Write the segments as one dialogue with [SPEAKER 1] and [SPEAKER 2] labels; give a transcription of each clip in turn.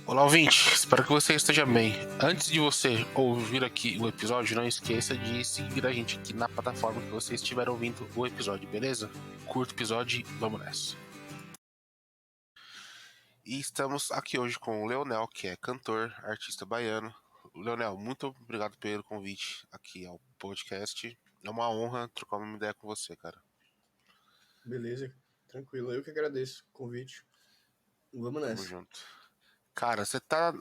[SPEAKER 1] Olá, ouvinte. Espero que você esteja bem. Antes de você ouvir aqui o episódio, não esqueça de seguir a gente aqui na plataforma que você estiver ouvindo o episódio, beleza? Curta o episódio e vamos nessa. E estamos aqui hoje com o Leonel, que é cantor, artista baiano. Leonel, muito obrigado pelo convite aqui ao podcast. É uma honra trocar uma ideia com você, cara.
[SPEAKER 2] Beleza, tranquilo. Eu que agradeço o convite. Vamos
[SPEAKER 1] Tamo
[SPEAKER 2] nessa.
[SPEAKER 1] junto. Cara, você tá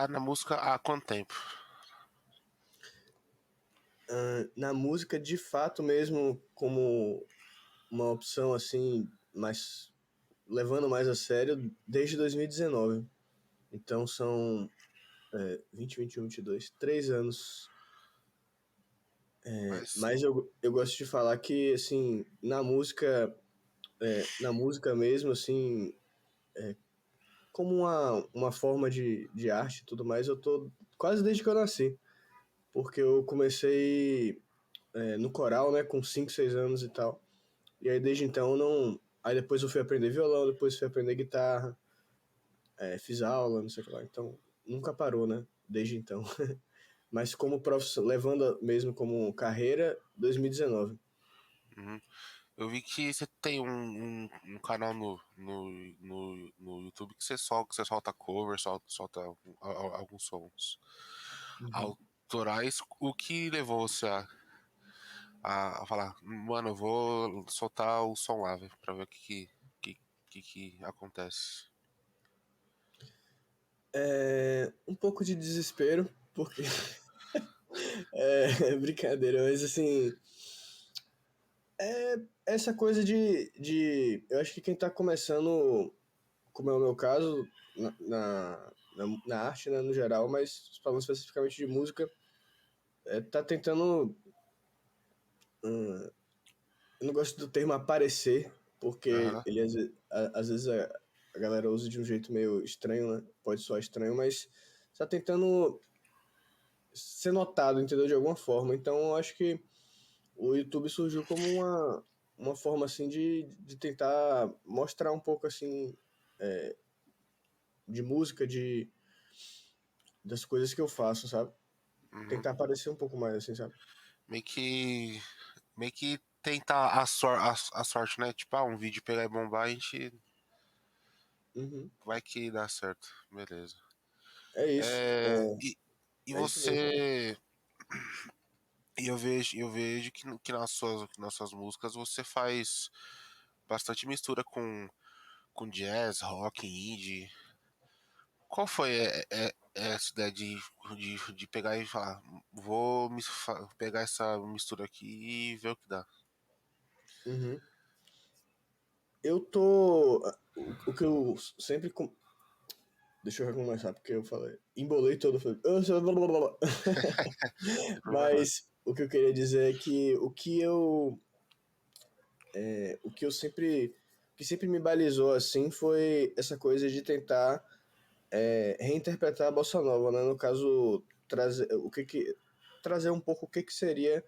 [SPEAKER 1] na música há quanto tempo?
[SPEAKER 2] Na música, de fato mesmo, como uma opção assim, mais levando mais a sério, desde 2019. Então são 20, 21, 22, 3 anos.
[SPEAKER 1] Mas.
[SPEAKER 2] Mas eu gosto de falar que, assim, na música mesmo, assim, como uma forma de arte e tudo mais, eu tô quase desde que eu nasci. Porque eu comecei no coral, né, com 5 6 anos e tal. E aí desde então não. Aí depois eu fui aprender violão, depois fui aprender guitarra, fiz aula, não sei o que lá. Então nunca parou, né? Desde então. Mas como profissão, levando mesmo como carreira, 2019.
[SPEAKER 1] Uhum. Eu vi que você tem um canal no YouTube que você solta cover, solta alguns sons
[SPEAKER 2] Uhum.
[SPEAKER 1] autorais. O que levou você a falar, mano, eu vou soltar o som lá, velho, pra ver que acontece.
[SPEAKER 2] Um pouco de desespero, porque é brincadeira, mas assim, essa coisa eu acho que quem tá começando, como é o meu caso, na arte, né, no geral, mas falando especificamente de música, tá tentando. Eu não gosto do termo aparecer, porque
[SPEAKER 1] Aham.
[SPEAKER 2] ele às vezes a galera usa de um jeito meio estranho, né? Pode soar estranho, mas tá tentando ser notado, entendeu? De alguma forma. Então eu acho que o YouTube surgiu como uma forma assim de tentar mostrar um pouco assim de música, das coisas que eu faço, sabe?
[SPEAKER 1] Uhum.
[SPEAKER 2] Tentar aparecer um pouco mais assim, sabe?
[SPEAKER 1] Meio que. Meio que tentar a sorte, né? Tipo, um vídeo pegar e bombar, a gente
[SPEAKER 2] Uhum.
[SPEAKER 1] vai que dá certo. Beleza.
[SPEAKER 2] É isso.
[SPEAKER 1] É, e
[SPEAKER 2] É isso mesmo.
[SPEAKER 1] você. E eu vejo que nas suas músicas você faz bastante mistura com jazz, rock, indie. Qual foi essa ideia de pegar e falar, vou pegar essa mistura aqui e ver o que dá?
[SPEAKER 2] Uhum. Eu tô. O que eu sempre. Deixa eu recomeçar, porque eu falei. Embolei todo. Falei,
[SPEAKER 1] Sem problema.
[SPEAKER 2] mas o que eu queria dizer é que o que eu sempre. O que sempre me balizou assim foi essa coisa de tentar reinterpretar a bossa nova, né? No caso, trazer um pouco o que seria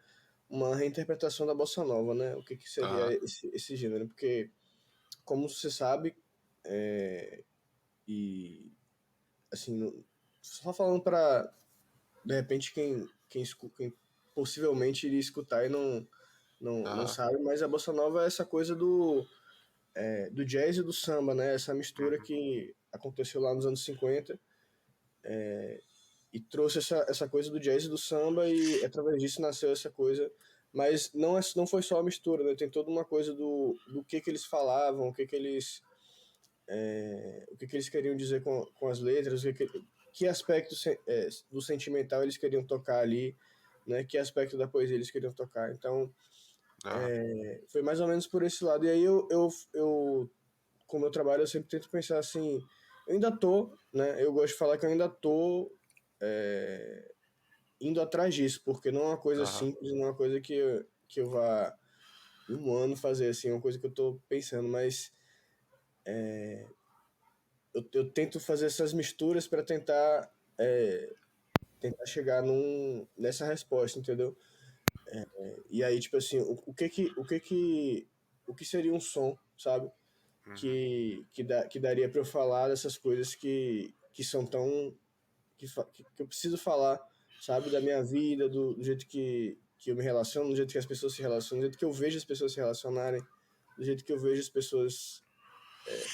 [SPEAKER 2] uma reinterpretação da bossa nova, né? O que seria
[SPEAKER 1] Aham,
[SPEAKER 2] esse gênero, porque como você sabe, e assim, só falando para de repente quem possivelmente iria escutar e não
[SPEAKER 1] aham,
[SPEAKER 2] sabe, mas a bossa nova é essa coisa do jazz e do samba, né? Essa mistura
[SPEAKER 1] uhum,
[SPEAKER 2] que aconteceu lá nos anos 50 e trouxe essa coisa do jazz e do samba e através disso nasceu essa coisa. Mas não foi só a mistura, né? Tem toda uma coisa do que eles falavam, o que eles queriam dizer com as letras, que aspecto do sentimental eles queriam tocar ali, né? Que aspecto da poesia eles queriam tocar. Então,
[SPEAKER 1] aham,
[SPEAKER 2] foi mais ou menos por esse lado. E aí eu com o meu trabalho, eu sempre tento pensar assim, eu ainda tô, né? Eu gosto de falar que eu ainda tô indo atrás disso, porque não é uma coisa
[SPEAKER 1] aham,
[SPEAKER 2] simples, não é uma coisa que eu vá em um ano fazer, assim, é uma coisa que eu tô pensando, mas eu tento fazer essas misturas para tentar chegar nessa resposta, entendeu? E aí, tipo assim, o que seria um som, sabe?
[SPEAKER 1] Uhum.
[SPEAKER 2] que daria para eu falar dessas coisas que são tão que eu preciso falar, sabe, da minha vida, do jeito que eu me relaciono, do jeito que as pessoas se relacionam, do jeito que eu vejo as pessoas se relacionarem, do jeito que eu vejo as pessoas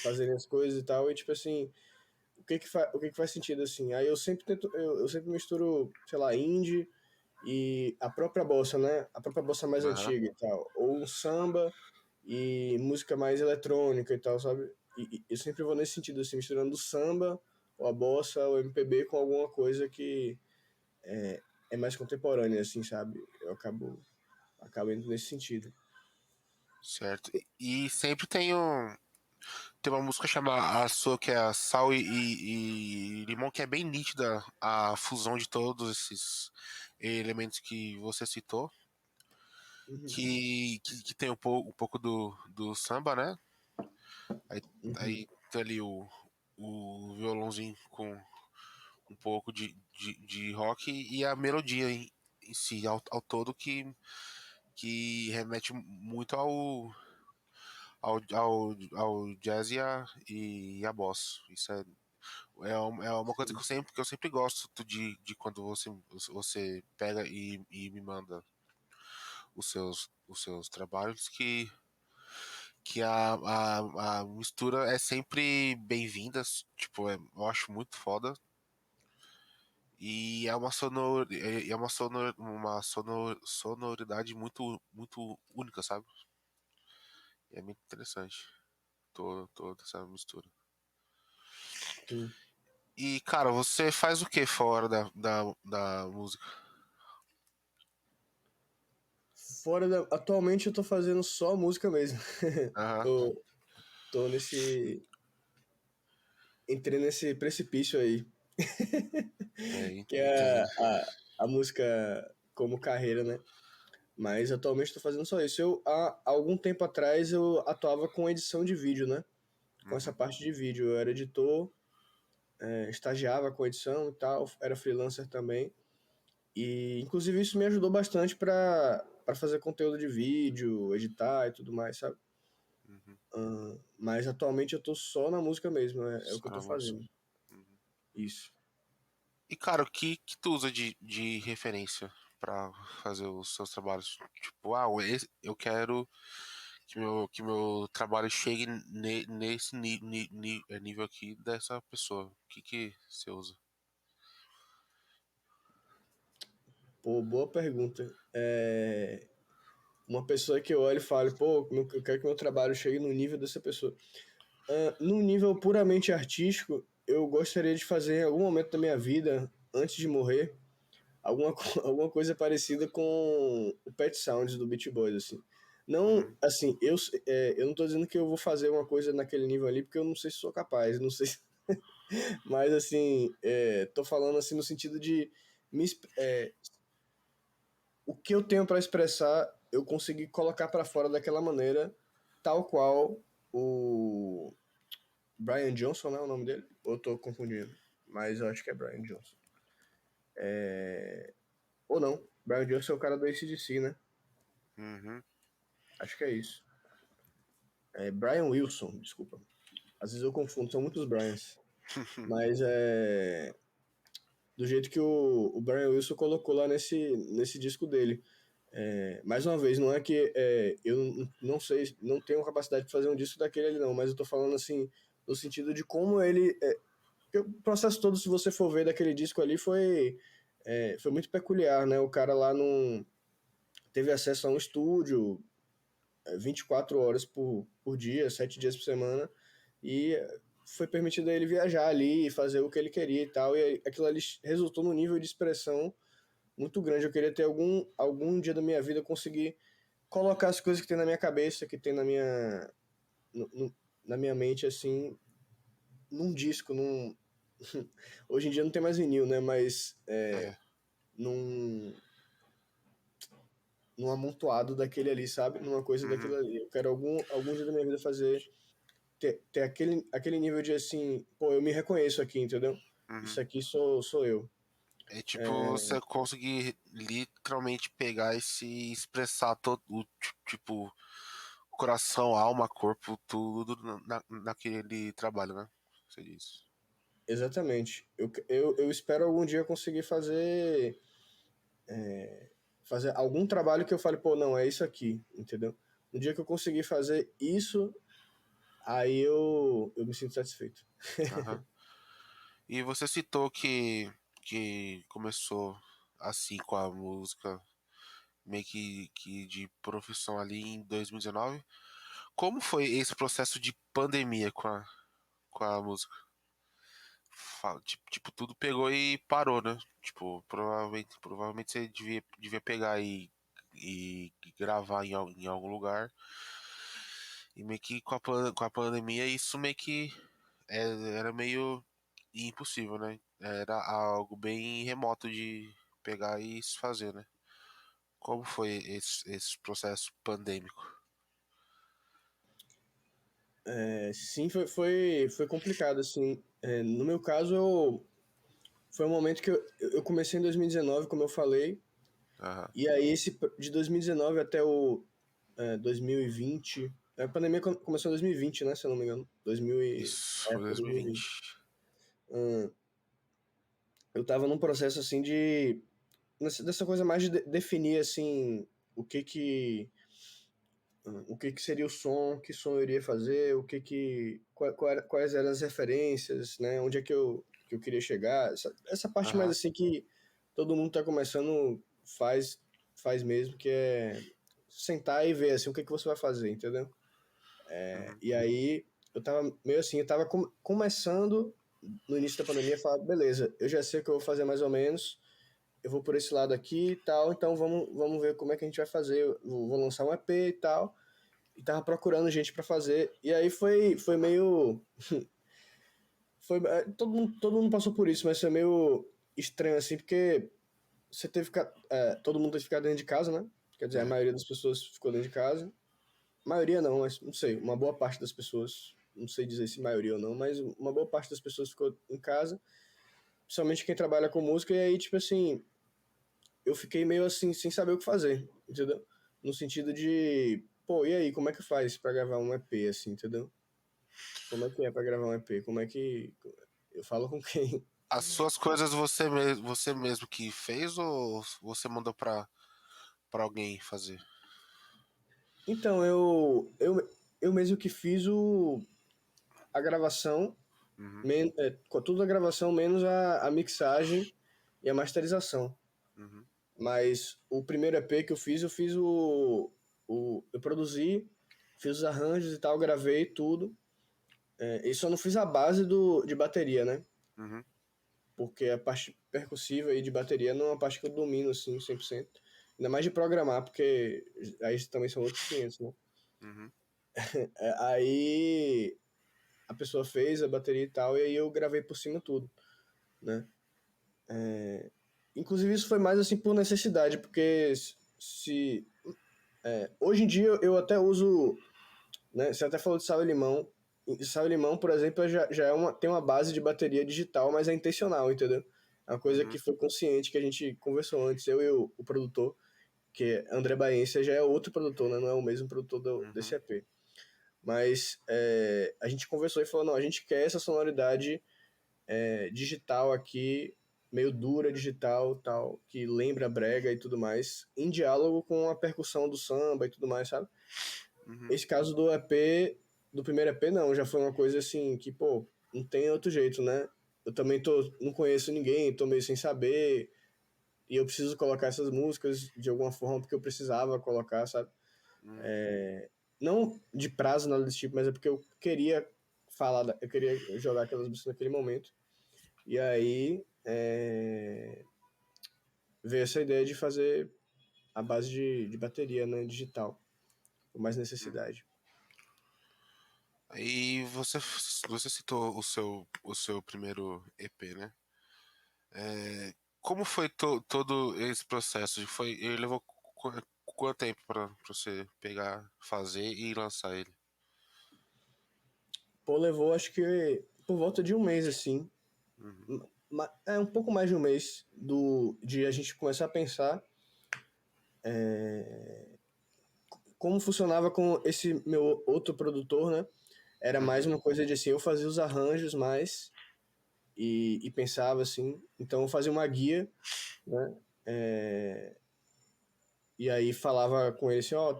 [SPEAKER 2] fazerem as coisas e tal, e tipo assim, o que que faz sentido assim? Aí eu sempre tento, eu sempre misturo, sei lá, indie e a própria bossa, né? A própria bossa mais
[SPEAKER 1] Aham.
[SPEAKER 2] antiga e tal, ou um samba e música mais eletrônica e tal, sabe? E eu sempre vou nesse sentido assim, misturando o samba, ou a bossa, ou MPB com alguma coisa que é mais contemporânea assim, sabe? Acabo indo nesse sentido.
[SPEAKER 1] Certo. E sempre tem uma música chamada a sua, que é a Sal e Limão, que é bem nítida a fusão de todos esses elementos que você citou.
[SPEAKER 2] Uhum,
[SPEAKER 1] Que tem um pouco do samba, né? Aí,
[SPEAKER 2] uhum,
[SPEAKER 1] aí tem ali o violãozinho com um pouco de rock e a melodia em si, ao todo, que remete muito ao jazz e a bossa. Isso é uma coisa
[SPEAKER 2] sim,
[SPEAKER 1] que eu sempre gosto de quando você pega e me manda os seus trabalhos, que a mistura é sempre bem-vinda, tipo, eu acho muito foda. E é uma sonoridade muito única, sabe? E é muito interessante toda essa mistura.
[SPEAKER 2] sim.
[SPEAKER 1] E, cara, você faz o que fora da música?
[SPEAKER 2] Atualmente eu tô fazendo só música mesmo.
[SPEAKER 1] Aham,
[SPEAKER 2] tô, tô nesse. Entrei nesse precipício aí, que é
[SPEAKER 1] entendo.
[SPEAKER 2] a música como carreira, né? Mas atualmente estou fazendo só isso. Há algum tempo atrás, eu atuava com edição de vídeo, né? Com essa
[SPEAKER 1] Uhum,
[SPEAKER 2] parte de vídeo. Eu era editor, estagiava com edição e tal, era freelancer também. E, inclusive, isso me ajudou bastante para fazer conteúdo de vídeo, editar e tudo mais, sabe?
[SPEAKER 1] uhum.
[SPEAKER 2] Mas atualmente eu tô só na música mesmo, é o que eu
[SPEAKER 1] Só
[SPEAKER 2] tô
[SPEAKER 1] na música.
[SPEAKER 2] fazendo.
[SPEAKER 1] Uhum.
[SPEAKER 2] Isso.
[SPEAKER 1] E, cara, o que tu usa de referência pra fazer os seus trabalhos? Tipo, eu quero que meu trabalho chegue nesse nível aqui dessa pessoa. O que você usa?
[SPEAKER 2] Pô, boa pergunta. Uma pessoa que eu olho e falo, pô, eu quero que meu trabalho chegue no nível dessa pessoa. Num nível puramente artístico, eu gostaria de fazer em algum momento da minha vida, antes de morrer, alguma coisa parecida com o Pet Sounds do Beach Boys, assim. Não,
[SPEAKER 1] Uhum,
[SPEAKER 2] assim, eu não tô dizendo que eu vou fazer uma coisa naquele nível ali, porque eu não sei se sou capaz, não sei mas, assim, tô falando, assim, no sentido de o que eu tenho para expressar, eu consegui colocar para fora daquela maneira, tal qual o Brian Johnson, né, o nome dele? Ou eu tô confundindo? Mas eu acho que é Brian Johnson. Ou não, Brian Johnson é o cara do AC/DC, né?
[SPEAKER 1] uhum,
[SPEAKER 2] Acho que é isso. É Brian Wilson, desculpa. Às vezes eu confundo, são muitos Brians. Mas é do jeito que o Brian Wilson colocou lá nesse disco dele. Mais uma vez, não é que eu não sei, não tenho capacidade de fazer um disco daquele ali não, mas eu tô falando assim, no sentido de como ele. Porque o processo todo, se você for ver daquele disco ali, foi muito peculiar, né? O cara lá não teve acesso a um estúdio 24 horas por dia, 7 dias por semana, e foi permitido a ele viajar ali e fazer o que ele queria e tal, e aquilo ali resultou num nível de expressão muito grande. Eu queria ter algum dia da minha vida conseguir colocar as coisas que tem na minha cabeça, que tem no- no- na minha mente, assim, num disco, hoje em dia não tem mais vinil, né? Mas
[SPEAKER 1] é,
[SPEAKER 2] num, num amontoado daquele ali, sabe? Numa coisa daquilo
[SPEAKER 1] uhum,
[SPEAKER 2] ali. Eu quero algum dia da minha vida ter aquele nível de assim, pô, eu me reconheço aqui, entendeu?
[SPEAKER 1] uhum.
[SPEAKER 2] Isso aqui sou eu.
[SPEAKER 1] É tipo você conseguir literalmente pegar e se expressar todo, tipo, coração, alma, corpo, tudo naquele trabalho, né? Você disse.
[SPEAKER 2] Exatamente. Eu espero algum dia conseguir fazer algum trabalho que eu fale, pô, não, é isso aqui, entendeu? No dia que eu conseguir fazer isso, aí eu me sinto satisfeito.
[SPEAKER 1] Aham. E você citou que começou assim com a música, meio que de profissão ali em 2019. Como foi esse processo de pandemia com a música? Tipo, tudo pegou e parou, né? Tipo, provavelmente você devia pegar e gravar em algum lugar. E meio que com a pandemia, isso meio que era meio impossível, né? Era algo bem remoto de pegar e se fazer, né? Como foi esse processo pandêmico?
[SPEAKER 2] Sim, foi complicado, assim. No meu caso, foi um momento que eu comecei em 2019, como eu falei,
[SPEAKER 1] Aham.
[SPEAKER 2] e aí de 2019 até o 2020, a pandemia começou em 2020, né, se eu não me engano,
[SPEAKER 1] Isso, foi
[SPEAKER 2] foi
[SPEAKER 1] 2020.
[SPEAKER 2] 2020. Eu tava num processo, assim, dessa coisa mais de definir, assim, o que que o que que seria o som, que som eu iria fazer, quais eram as referências, né? Onde é que eu queria chegar. Essa parte mais
[SPEAKER 1] Aham.
[SPEAKER 2] assim que todo mundo tá começando faz mesmo, que é sentar e ver assim o que que você vai fazer, entendeu?
[SPEAKER 1] Uhum.
[SPEAKER 2] E aí eu tava meio assim, eu tava começando no início da pandemia a falar, beleza, eu já sei o que eu vou fazer mais ou menos, eu vou por esse lado aqui e tal, então vamos ver como é que a gente vai fazer. Eu vou lançar um EP e tal e tava procurando gente pra fazer. E aí foi meio. Todo mundo passou por isso, mas foi meio estranho assim, porque você teve que ficar. Todo mundo teve que ficar dentro de casa, né? Quer dizer, a
[SPEAKER 1] É.
[SPEAKER 2] maioria das pessoas ficou dentro de casa. Maioria não, mas não sei, uma boa parte das pessoas, não sei dizer se maioria ou não, mas uma boa parte das pessoas ficou em casa, principalmente quem trabalha com música, e aí, tipo assim, eu fiquei meio assim, sem saber o que fazer, entendeu? No sentido de, pô, e aí, como é que faz pra gravar um EP, assim, entendeu? Como é que é pra gravar um EP? Como é que. Eu falo com quem?
[SPEAKER 1] As suas coisas você mesmo que fez ou você mandou pra alguém fazer?
[SPEAKER 2] Então, eu mesmo que fiz a gravação,
[SPEAKER 1] Uhum.
[SPEAKER 2] com toda a gravação, menos a mixagem e a masterização.
[SPEAKER 1] Uhum.
[SPEAKER 2] Mas o primeiro EP que eu fiz eu produzi, fiz os arranjos e tal, gravei tudo. E só não fiz a base de bateria, né?
[SPEAKER 1] Uhum.
[SPEAKER 2] Porque a parte percussiva e de bateria não é uma parte que eu domino, assim, 100%. Ainda mais de programar, porque aí também são outros 500, né?
[SPEAKER 1] Uhum.
[SPEAKER 2] Aí a pessoa fez a bateria e tal, e aí eu gravei por cima tudo, né? Inclusive isso foi mais assim por necessidade, porque se hoje em dia eu até uso, né? Você até falou de sal e limão. E sal e limão, por exemplo, já tem uma base de bateria digital, mas é intencional, entendeu? É uma coisa que
[SPEAKER 1] Uhum.
[SPEAKER 2] foi consciente, que a gente conversou antes, eu e o produtor, que é André Baença, já é outro produtor, né? Não é o mesmo produtor desse
[SPEAKER 1] Uhum.
[SPEAKER 2] EP. Mas a gente conversou e falou, não, a gente quer essa sonoridade digital aqui, meio dura digital, tal, que lembra brega e tudo mais, em diálogo com a percussão do samba e tudo mais, sabe?
[SPEAKER 1] Uhum.
[SPEAKER 2] Esse caso do EP, do primeiro EP, não, já foi uma coisa assim que, pô, não tem outro jeito, né? Eu também não conheço ninguém, tô meio sem saber, e eu preciso colocar essas músicas de alguma forma porque eu precisava colocar, sabe?
[SPEAKER 1] Uhum.
[SPEAKER 2] Não de prazo, nada desse tipo, mas é porque eu queria eu queria jogar aquelas músicas naquele momento. E aí veio essa ideia de fazer a base de bateria, né, digital, com mais
[SPEAKER 1] Uhum.
[SPEAKER 2] necessidade.
[SPEAKER 1] Aí você citou o seu primeiro EP, né? É, como foi todo esse processo? Ele levou quanto tempo para você pegar, fazer e lançar ele?
[SPEAKER 2] Pô, levou acho que por volta de um mês, assim,
[SPEAKER 1] Uhum.
[SPEAKER 2] é um pouco mais de um mês de a gente começar a pensar como funcionava com esse meu outro produtor, né? Era mais
[SPEAKER 1] Uhum.
[SPEAKER 2] uma coisa de assim, eu fazia os arranjos mais e pensava assim, então eu fazia uma guia, né? E aí falava com ele assim, ó,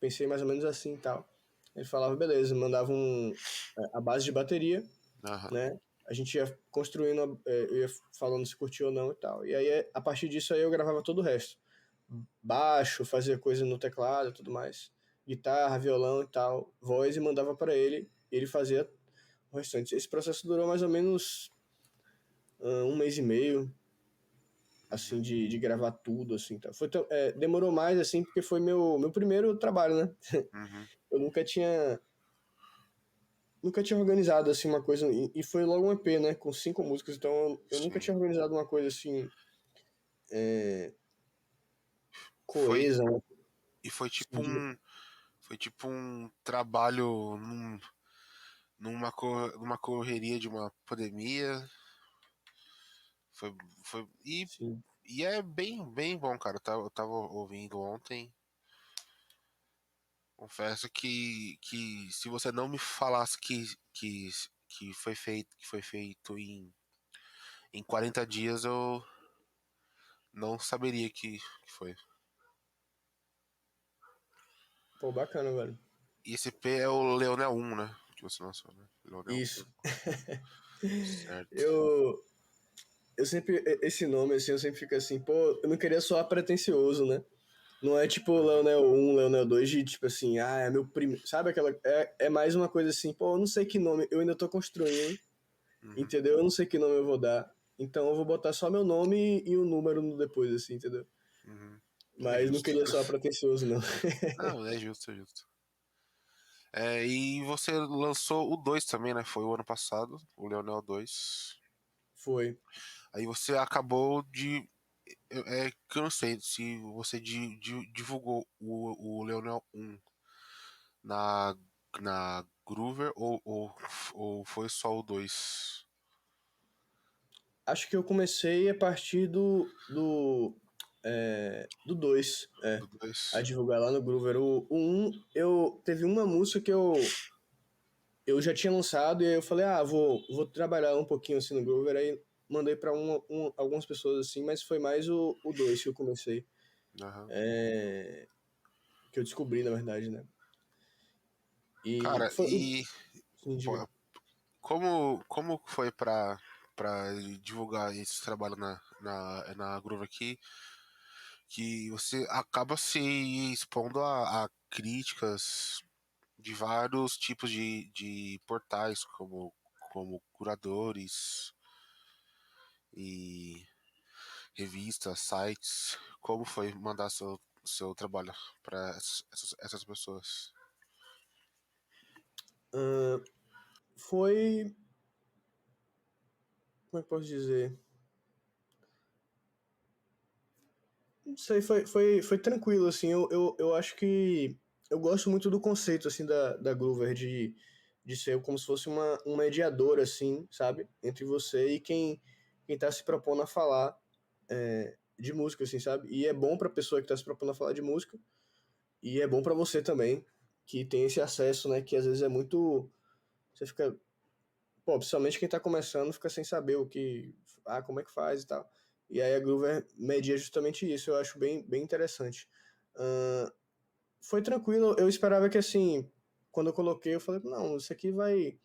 [SPEAKER 2] pensei mais ou menos assim e tal. Ele falava, beleza, mandava a base de bateria,
[SPEAKER 1] Aham.
[SPEAKER 2] né? A gente ia construindo, eu ia falando se curtia ou não e tal. E aí, a partir disso aí eu gravava todo o resto. Baixo, fazia coisa no teclado e tudo mais. Guitarra, violão e tal, voz e mandava para ele. E ele fazia o restante. Esse processo durou mais ou menos um mês e meio, assim,
[SPEAKER 1] Uhum.
[SPEAKER 2] de gravar tudo, assim, tá. Demorou mais, assim, porque foi meu primeiro trabalho, né?
[SPEAKER 1] Uhum.
[SPEAKER 2] Eu nunca tinha organizado, assim, uma coisa, e foi logo um EP, né, com 5 músicas, então eu nunca
[SPEAKER 1] Sim.
[SPEAKER 2] tinha organizado uma coisa, assim,
[SPEAKER 1] Foi,
[SPEAKER 2] coesa, né,
[SPEAKER 1] e foi tipo
[SPEAKER 2] assim,
[SPEAKER 1] um, foi tipo um trabalho numa correria de uma pandemia. Foi,
[SPEAKER 2] assim.
[SPEAKER 1] e é bem bom, cara. Eu tava ouvindo ontem. Confesso que se você não me falasse que, que foi feito em 40 dias, eu não saberia que foi.
[SPEAKER 2] Pô, bacana, velho.
[SPEAKER 1] E esse P é o Leonel 1, né? Que você lançou, né? Leonel 1.
[SPEAKER 2] Isso.
[SPEAKER 1] Certo.
[SPEAKER 2] Eu, eu sempre, esse nome, assim, eu sempre fico assim, pô, eu não queria soar pretencioso, né? Não é tipo
[SPEAKER 1] Uhum,
[SPEAKER 2] Leonel 1, Leonel 2 de tipo assim, é meu primeiro. Sabe aquela. É mais uma coisa assim, pô, eu não sei que nome, eu ainda tô construindo,
[SPEAKER 1] uhum.
[SPEAKER 2] entendeu? Eu não sei que nome eu vou dar. Então eu vou botar só meu nome e o número no depois, assim, entendeu?
[SPEAKER 1] Uhum. É
[SPEAKER 2] Mas não
[SPEAKER 1] justo.
[SPEAKER 2] queria soar pretencioso, não.
[SPEAKER 1] Não, é justo, é justo. E você lançou o 2 também, né? Foi o ano passado, o Leonel 2.
[SPEAKER 2] Foi.
[SPEAKER 1] Aí você acabou de. Que eu não sei se você divulgou o Leonel 1 na, na Groover ou foi só o 2.
[SPEAKER 2] Acho que eu comecei a partir do 2,
[SPEAKER 1] Do
[SPEAKER 2] a
[SPEAKER 1] 2.
[SPEAKER 2] divulgar lá no Groover. O 1, teve uma música que eu já tinha lançado e aí eu falei, vou trabalhar um pouquinho assim no Groover, aí mandei pra algumas pessoas assim, mas foi mais o 2 que eu comecei,
[SPEAKER 1] Aham.
[SPEAKER 2] que eu descobri, na verdade, né? E
[SPEAKER 1] Cara,
[SPEAKER 2] foi, sim, diga.
[SPEAKER 1] pô, como foi pra divulgar esse trabalho na Groover aqui, que você acaba se expondo a críticas de vários tipos de portais, como curadores e revistas, sites. Como foi mandar seu trabalho para essas pessoas?
[SPEAKER 2] Ah, foi, como é que eu posso dizer? Não sei, foi tranquilo, assim, eu acho que eu gosto muito do conceito, assim, da Groover, de ser como se fosse um mediador, assim, sabe? Entre você e quem tá se propondo a falar de música, assim, sabe? E é bom pra pessoa que tá se propondo a falar de música, e é bom pra você também, que tem esse acesso, né? Que às vezes é muito. Você fica. Pô, principalmente quem tá começando fica sem saber como é que faz e tal. E aí a Groover media justamente isso, eu acho bem interessante. Ahn, Foi tranquilo, eu esperava que assim, quando eu coloquei, eu falei, não, isso aqui vai.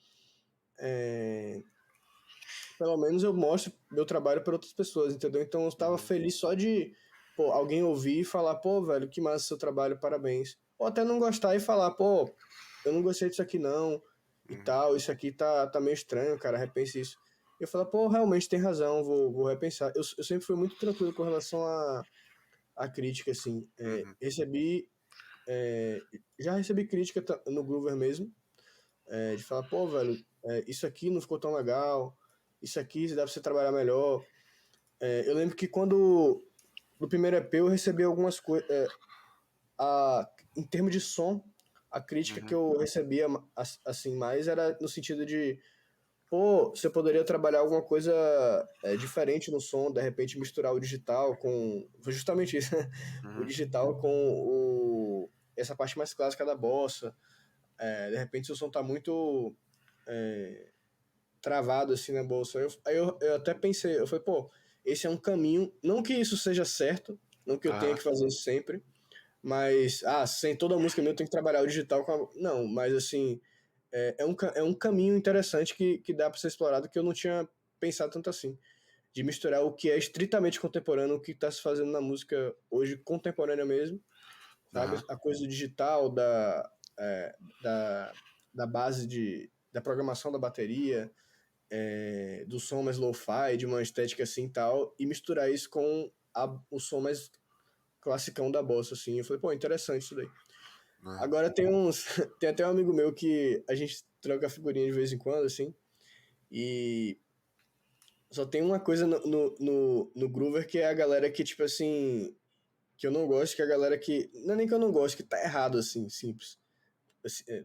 [SPEAKER 2] Pelo menos eu mostro meu trabalho para outras pessoas, entendeu? Então eu estava
[SPEAKER 1] Uhum,
[SPEAKER 2] feliz só de, pô, alguém ouvir e falar, pô, velho, que massa seu trabalho, parabéns. Ou até não gostar e falar, pô, eu não gostei disso aqui não, e
[SPEAKER 1] uhum,
[SPEAKER 2] tal, isso aqui tá meio estranho, cara, repense isso. Eu falo, pô, realmente tem razão, vou repensar. Eu sempre fui muito tranquilo com relação à crítica, assim.
[SPEAKER 1] uhum,
[SPEAKER 2] Já recebi crítica no Groover mesmo, de falar, pô, velho, isso aqui não ficou tão legal, isso aqui dá pra você trabalhar melhor. Eu lembro que quando no primeiro EP eu recebi algumas coisas. Em termos de som, a crítica que
[SPEAKER 1] uhum,
[SPEAKER 2] eu recebia assim mais era no sentido de, pô, você poderia trabalhar alguma coisa diferente no som, de repente misturar o digital com. Foi justamente isso, né? O
[SPEAKER 1] uhum,
[SPEAKER 2] digital com essa parte mais clássica da bossa. De repente seu som tá muito travado assim na bolsa. Eu até pensei, eu falei, pô, esse é um caminho, não que isso seja certo, não que eu tenha
[SPEAKER 1] Aham.
[SPEAKER 2] que fazer isso sempre, mas, sem toda a música minha eu tenho que trabalhar o digital com Não, mas assim, é um caminho interessante que dá pra ser explorado que eu não tinha pensado tanto assim. De misturar o que é estritamente contemporâneo, o que está se fazendo na música hoje contemporânea mesmo, sabe?
[SPEAKER 1] Aham.
[SPEAKER 2] A coisa do digital, da, da base da programação da bateria, do som mais lo-fi, de uma estética assim e tal, e misturar isso com o som mais classicão da bossa, assim. Eu falei, pô, interessante isso daí.
[SPEAKER 1] Aham.
[SPEAKER 2] Agora tem até um amigo meu que a gente troca figurinha de vez em quando, assim, e só tem uma coisa no Groover que é a galera que, tipo assim, que eu não gosto, que é a galera que. Não é nem que eu não gosto, que tá errado, assim, simples.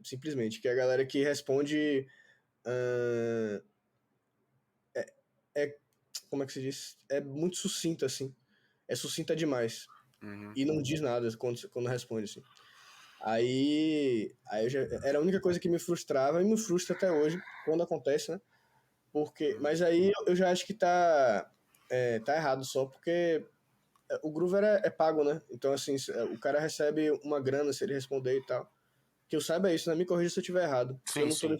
[SPEAKER 2] Simplesmente, que é a galera que responde. ah, é, como é que se diz? É muito sucinta, assim. É sucinta demais.
[SPEAKER 1] Uhum.
[SPEAKER 2] E não diz nada quando responde, assim. Aí era a única coisa que me frustrava e me frustra até hoje, quando acontece, né?
[SPEAKER 1] Uhum.
[SPEAKER 2] Mas aí eu já acho que tá errado só, porque o Groover é pago, né? Então, assim, o cara recebe uma grana se ele responder e tal. Que eu saiba isso, né? Me corrija se eu estiver errado, porque eu
[SPEAKER 1] Sim,
[SPEAKER 2] não tô
[SPEAKER 1] sim.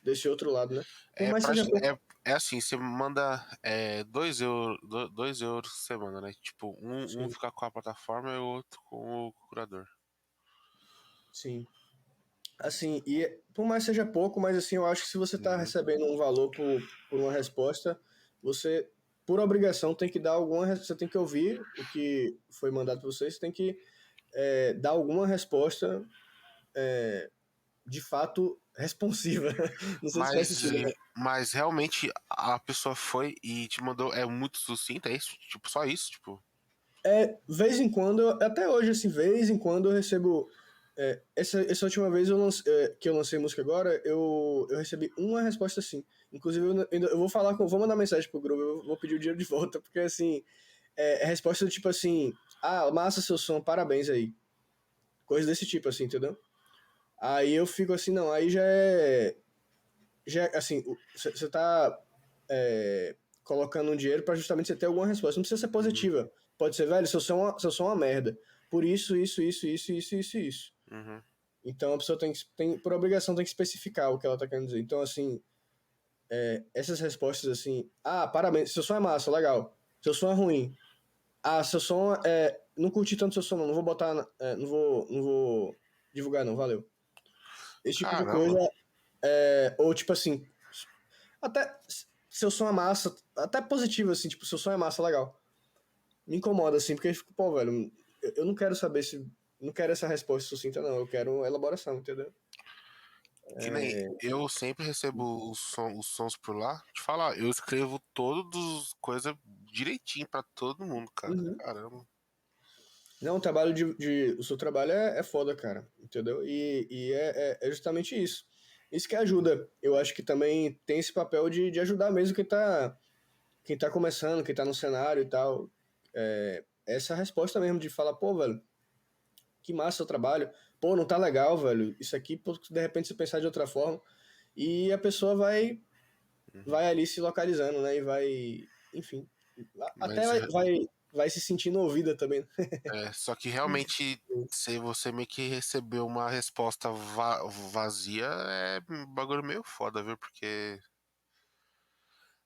[SPEAKER 2] desse outro lado, né? Por
[SPEAKER 1] É,
[SPEAKER 2] mais seja pouco.
[SPEAKER 1] é assim, você manda 2 euros, 2 euros por semana, né? Tipo, um
[SPEAKER 2] Sim,
[SPEAKER 1] fica com a plataforma e o outro com o curador.
[SPEAKER 2] sim. Assim, e por mais seja pouco, mas assim, eu acho que se você tá
[SPEAKER 1] Uhum.
[SPEAKER 2] recebendo um valor por uma resposta, você, por obrigação, tem que dar você tem que ouvir o que foi mandado pra você tem que dar alguma resposta de fato responsiva. Não sei se faz
[SPEAKER 1] Mas,
[SPEAKER 2] sentido, né?
[SPEAKER 1] mas realmente a pessoa foi e te mandou, é muito sucinta, é isso? Tipo, só isso, tipo.
[SPEAKER 2] Vez em quando, até hoje, assim, vez em quando eu recebo. Essa última vez que eu lancei música agora, eu recebi uma resposta assim. Inclusive, eu vou falar vou mandar mensagem pro grupo, eu vou pedir o dinheiro de volta, porque assim, é resposta do tipo assim, massa seu som, parabéns aí. Coisa desse tipo, assim, entendeu? Aí eu fico assim, não, aí assim, você tá colocando um dinheiro pra justamente você ter alguma resposta. Não precisa ser
[SPEAKER 1] Uhum.
[SPEAKER 2] positiva. Pode ser, velho, seu som é uma merda. Por isso.
[SPEAKER 1] Uhum.
[SPEAKER 2] Então a pessoa por obrigação, tem que especificar o que ela tá querendo dizer. Então, assim, essas respostas assim, parabéns, seu som é massa, legal. Seu som é ruim. Seu som não curti tanto seu som, não vou botar, não vou divulgar não, valeu. Esse tipo de coisa,
[SPEAKER 1] Caramba.
[SPEAKER 2] ou tipo assim, até seu som é massa, até positivo assim, tipo, seu som é massa, legal. Me incomoda assim, porque eu fico, pô, velho, eu não quero saber se não quero essa resposta sucinta não, eu quero elaboração, entendeu?
[SPEAKER 1] Que nem eu sempre recebo os sons por lá. Te falar, eu escrevo todos os coisas direitinho pra todo mundo, cara.
[SPEAKER 2] Uhum.
[SPEAKER 1] Caramba.
[SPEAKER 2] Não, o trabalho o seu trabalho é foda, cara, entendeu? E é justamente isso. Isso que ajuda. Eu acho que também tem esse papel de ajudar mesmo quem tá começando, quem tá no cenário e tal. Essa resposta mesmo de falar, pô, velho, que massa o trabalho. Pô, não tá legal, velho. Isso aqui, pô, de repente, você pensar de outra forma. E a pessoa
[SPEAKER 1] Uhum.
[SPEAKER 2] vai ali se localizando, né? E vai, enfim, até
[SPEAKER 1] Mas
[SPEAKER 2] vai se sentindo ouvida também, né?
[SPEAKER 1] só que realmente, se você meio que recebeu uma resposta vazia, é um bagulho meio foda, viu? Porque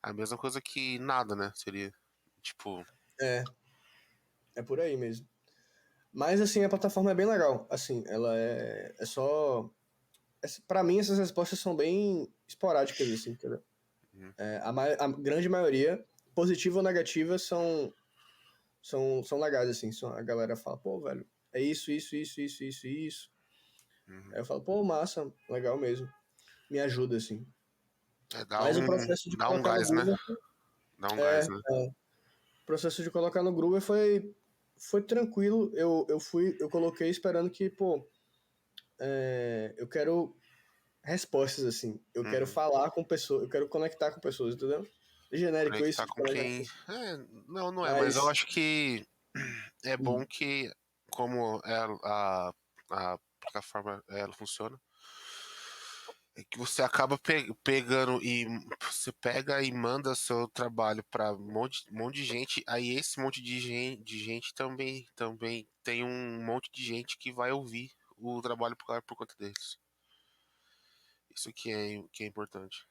[SPEAKER 1] é a mesma coisa que nada, né? Seria, tipo,
[SPEAKER 2] É, é por aí mesmo. Mas, assim, a plataforma é bem legal. Assim, ela é só. Pra mim, essas respostas são bem esporádicas, assim, entendeu?
[SPEAKER 1] uhum,
[SPEAKER 2] A grande maioria, positiva ou negativa, são legais, assim. A galera fala, pô, velho, é isso.
[SPEAKER 1] uhum.
[SPEAKER 2] Aí eu falo, pô, massa, legal mesmo. Me ajuda, assim.
[SPEAKER 1] Dá
[SPEAKER 2] Mas o
[SPEAKER 1] um,
[SPEAKER 2] processo de
[SPEAKER 1] dá um
[SPEAKER 2] colocar no
[SPEAKER 1] gás, né?
[SPEAKER 2] Groover.
[SPEAKER 1] Dá um gás,
[SPEAKER 2] É,
[SPEAKER 1] né?
[SPEAKER 2] o processo de colocar no Groover foi tranquilo. Eu coloquei esperando que, pô, eu quero respostas, assim. Eu quero
[SPEAKER 1] Uhum.
[SPEAKER 2] falar com pessoas, eu quero conectar com pessoas, entendeu? É genérico isso
[SPEAKER 1] Conectar
[SPEAKER 2] de
[SPEAKER 1] com
[SPEAKER 2] falar
[SPEAKER 1] quem.
[SPEAKER 2] genérico.
[SPEAKER 1] Não, não é, mas eu
[SPEAKER 2] Mas.
[SPEAKER 1] acho que é bom
[SPEAKER 2] hum,
[SPEAKER 1] que, como é a a plataforma ela funciona, é que você acaba pegando e você pega e manda seu trabalho para monte de gente, aí esse monte de gente também tem um monte de gente que vai ouvir o trabalho por conta deles. Isso que é importante.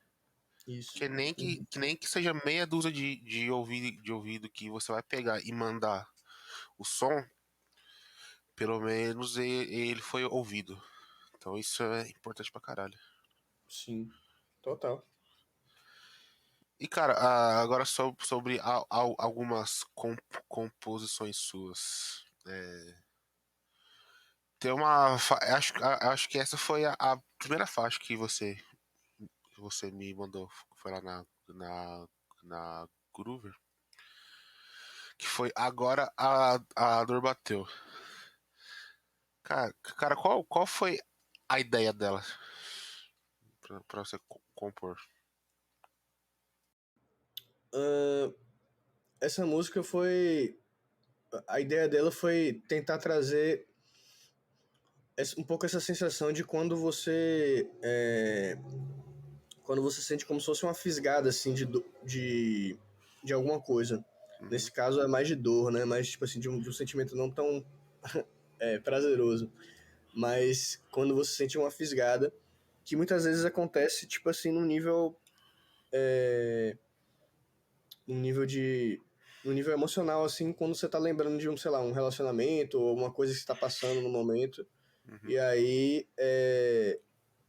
[SPEAKER 2] Isso.
[SPEAKER 1] Que nem que seja meia dúzia de ouvido que você vai pegar e mandar o som, pelo menos ele foi ouvido. Então isso é importante pra caralho.
[SPEAKER 2] Sim, total.
[SPEAKER 1] E cara, agora sobre algumas composições suas. Tem uma. Acho que essa foi a primeira faixa que você me mandou. Foi lá na Groover. Que foi Agora a Dor Bateu. Cara, qual foi a ideia dela pra você compor?
[SPEAKER 2] Ahn, essa música foi. A ideia dela foi tentar trazer um pouco essa sensação de quando você sente como se fosse uma fisgada assim de alguma coisa. Nesse
[SPEAKER 1] Uhum,
[SPEAKER 2] caso é mais de dor, né? Mais tipo assim de um sentimento não tão prazeroso, mas quando você sente uma fisgada que muitas vezes acontece tipo assim num nível de num nível emocional assim quando você tá lembrando de um, sei lá, um relacionamento ou uma coisa que está passando no momento.
[SPEAKER 1] uhum,
[SPEAKER 2] E aí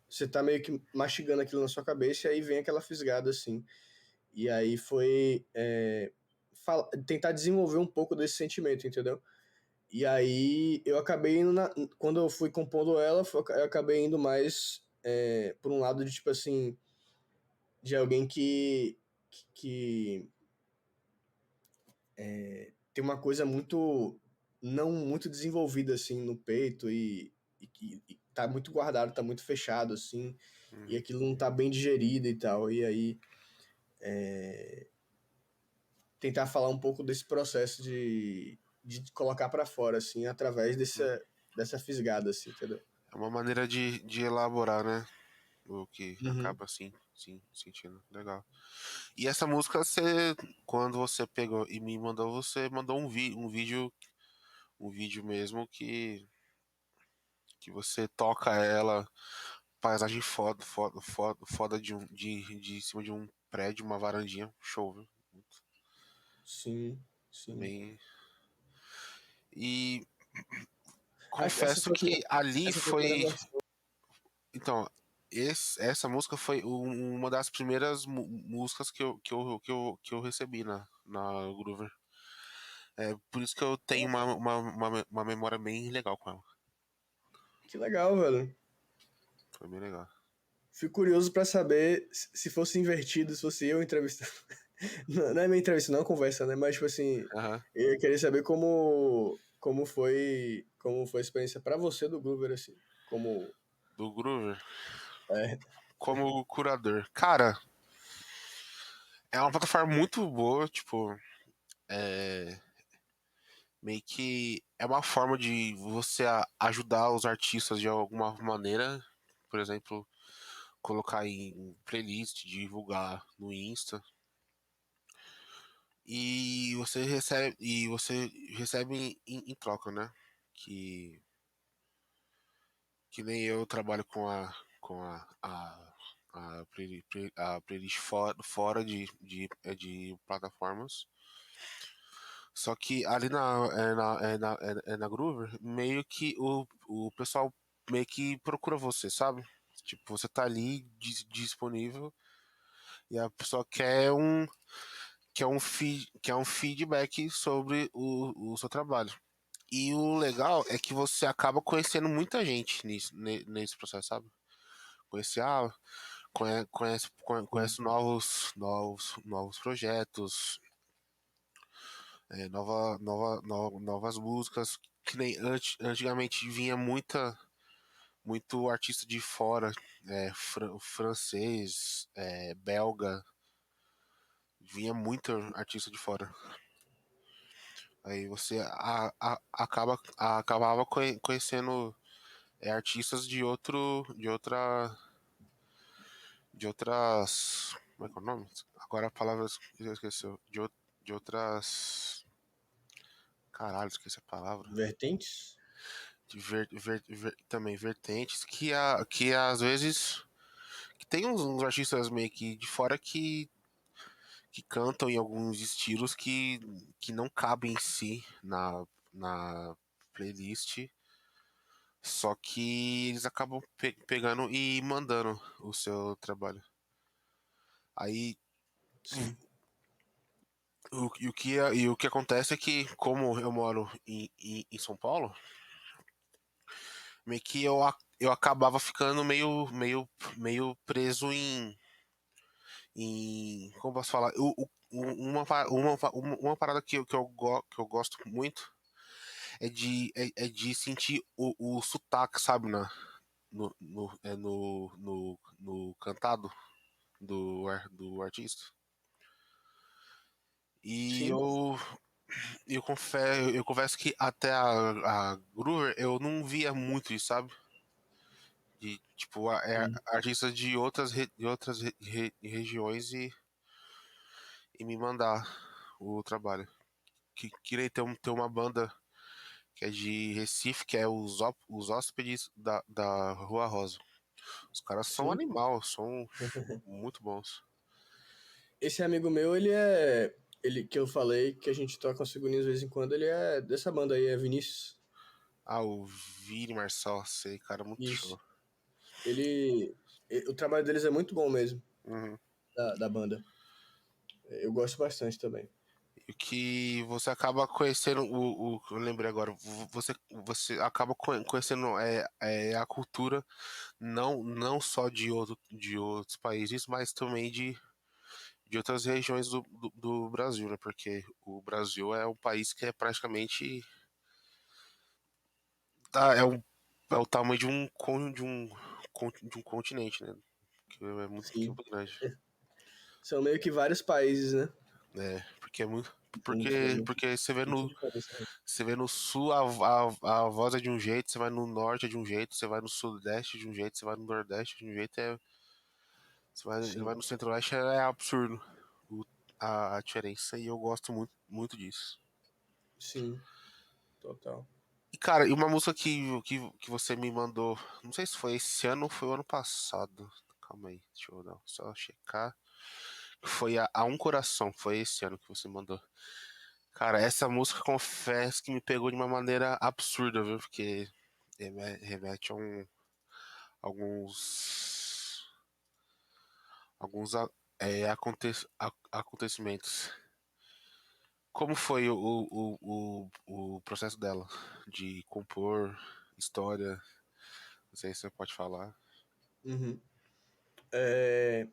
[SPEAKER 2] você tá meio que mastigando aquilo na sua cabeça e aí vem aquela fisgada assim. E aí foi tentar desenvolver um pouco desse sentimento, entendeu? E aí eu acabei indo quando eu fui compondo ela, eu acabei indo mais por um lado de tipo assim, de alguém que tem uma coisa muito não muito desenvolvida assim no peito e tá muito guardado, tá muito fechado assim, e
[SPEAKER 1] uhum.
[SPEAKER 2] aquilo não tá bem digerido e tal. E aí tentar falar um pouco desse processo de colocar para fora assim através dessa fisgada assim, entendeu?
[SPEAKER 1] É uma maneira de elaborar, né? O que
[SPEAKER 2] Uhum.
[SPEAKER 1] acaba assim, sim, sentindo. Legal. E essa música, você, quando você pegou e me mandou, você mandou um vídeo mesmo que você toca ela, paisagem foda de cima de um prédio, uma varandinha, show, viu?
[SPEAKER 2] Sim, sim.
[SPEAKER 1] Bem. E
[SPEAKER 2] Essa
[SPEAKER 1] confesso
[SPEAKER 2] foi,
[SPEAKER 1] que ali
[SPEAKER 2] essa foi a primeira
[SPEAKER 1] foi.
[SPEAKER 2] versão.
[SPEAKER 1] Então, essa música foi uma das primeiras músicas que eu recebi na Groover. É por isso que eu tenho uma memória bem legal com ela.
[SPEAKER 2] Que legal, velho.
[SPEAKER 1] Foi bem legal.
[SPEAKER 2] Fico curioso pra saber se fosse invertido, se fosse eu entrevistando. Não é minha entrevista, não é uma conversa, né? Mas, tipo assim,
[SPEAKER 1] Aham.
[SPEAKER 2] eu queria saber como foi a experiência pra você do Groover, assim. Como.
[SPEAKER 1] Do Groover.
[SPEAKER 2] É,
[SPEAKER 1] Como curador. Cara, é uma plataforma muito boa, tipo, é, meio que é uma forma de você ajudar os artistas de alguma maneira. Por exemplo, colocar em playlist, divulgar no Insta. E você recebe em troca, né? Que, que nem eu trabalho com a playlist fora de plataformas. Só que ali na Groover, meio que o pessoal meio que procura você, sabe? Tipo, você tá ali disponível e a pessoa quer um feedback sobre o seu trabalho. E o legal é que você acaba conhecendo muita gente nesse processo, sabe? Conhecer,
[SPEAKER 2] sim.
[SPEAKER 1] conhece novos projetos, novas músicas, que nem antigamente vinha muito artista de fora, francês, belga, vinha muito artista de fora. Aí você acabava conhecendo. é artistas de outro, de outras, como é que é o nome? Agora a palavra esqueceu, de outras, caralho, esqueci a palavra.
[SPEAKER 2] Vertentes?
[SPEAKER 1] De também vertentes que às vezes que tem uns artistas meio que de fora que cantam em alguns estilos que não cabem em si na playlist, só que eles acabam pegando e mandando o seu trabalho. Aí
[SPEAKER 2] Sim,
[SPEAKER 1] e o que acontece é que, como eu moro em São Paulo, meio que eu acabava ficando meio preso como posso falar? Uma parada que eu gosto muito é de sentir o sotaque, sabe, no cantado do artista. E
[SPEAKER 2] sim.
[SPEAKER 1] eu confesso que até a Groover eu não via muito isso, sabe? De, tipo,
[SPEAKER 2] Hum.
[SPEAKER 1] artistas de outras regiões e me mandar o trabalho. Queria ter uma banda que é de Recife, que é os Hóspedes da Rua Rosa. Os caras são
[SPEAKER 2] Sim.
[SPEAKER 1] animal, são muito bons.
[SPEAKER 2] Esse amigo meu, ele é. Ele que eu falei que a gente toca umas figurinhas de vez em quando, ele é dessa banda aí, é Vinícius.
[SPEAKER 1] Ah, o Vini Marçal, sei, cara, muito
[SPEAKER 2] Isso.
[SPEAKER 1] show.
[SPEAKER 2] O trabalho deles é muito bom mesmo,
[SPEAKER 1] Uhum.
[SPEAKER 2] da banda. Eu gosto bastante também.
[SPEAKER 1] E que você acaba conhecendo eu lembrei agora, você acaba conhecendo a cultura não só de outros países, mas também de outras regiões do Brasil, né? Porque o Brasil é um país que é praticamente é é o tamanho de um continente, né? Que é
[SPEAKER 2] Sim.
[SPEAKER 1] muito grande.
[SPEAKER 2] São meio que vários países, né?
[SPEAKER 1] É, porque é muito.
[SPEAKER 2] Juntos ali.
[SPEAKER 1] Porque
[SPEAKER 2] Muita diferença.
[SPEAKER 1] você vê no sul a voz é de um jeito, você vai no norte é de um jeito, você vai no sudeste de um jeito, você vai no nordeste de um jeito, você vai
[SPEAKER 2] Sim,
[SPEAKER 1] no centro-oeste, é absurdo o- a diferença e eu gosto muito disso.
[SPEAKER 2] sim, total.
[SPEAKER 1] E cara, e uma música que você me mandou, não sei se foi esse ano ou foi o ano passado. Calma aí, deixa eu dar, só checar. Foi a Um Coração, foi esse ano que você mandou. Cara, essa música confesso que me pegou de uma maneira absurda, viu? Porque remete a alguns alguns acontecimentos. Como foi o processo dela de compor história? Não sei se você pode falar.
[SPEAKER 2] Uhum. É,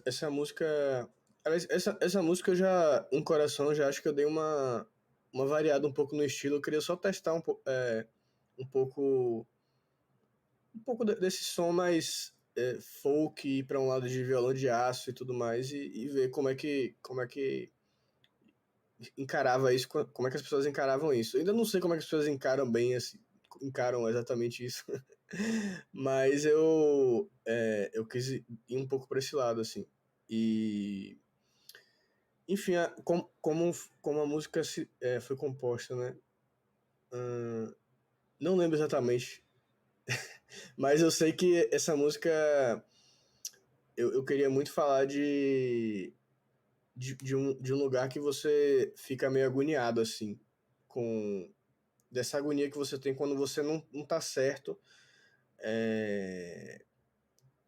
[SPEAKER 2] essa música. Aliás, essa música eu já. Um Coração, eu já acho que eu dei uma variada um pouco no estilo. Eu queria só testar um pouco. Um pouco desse som mais folk, ir pra um lado de violão de aço e tudo mais, e ver como é que encarava isso, como é que as pessoas encaravam isso. Eu ainda não sei como é que as pessoas encaram bem, assim, encaram exatamente isso. Mas eu quis ir um pouco para esse lado, assim. E, enfim, como a música foi composta, né? Não lembro exatamente, mas eu sei que essa música eu queria muito falar de um lugar que você fica meio agoniado, assim, com dessa agonia que você tem quando você não tá certo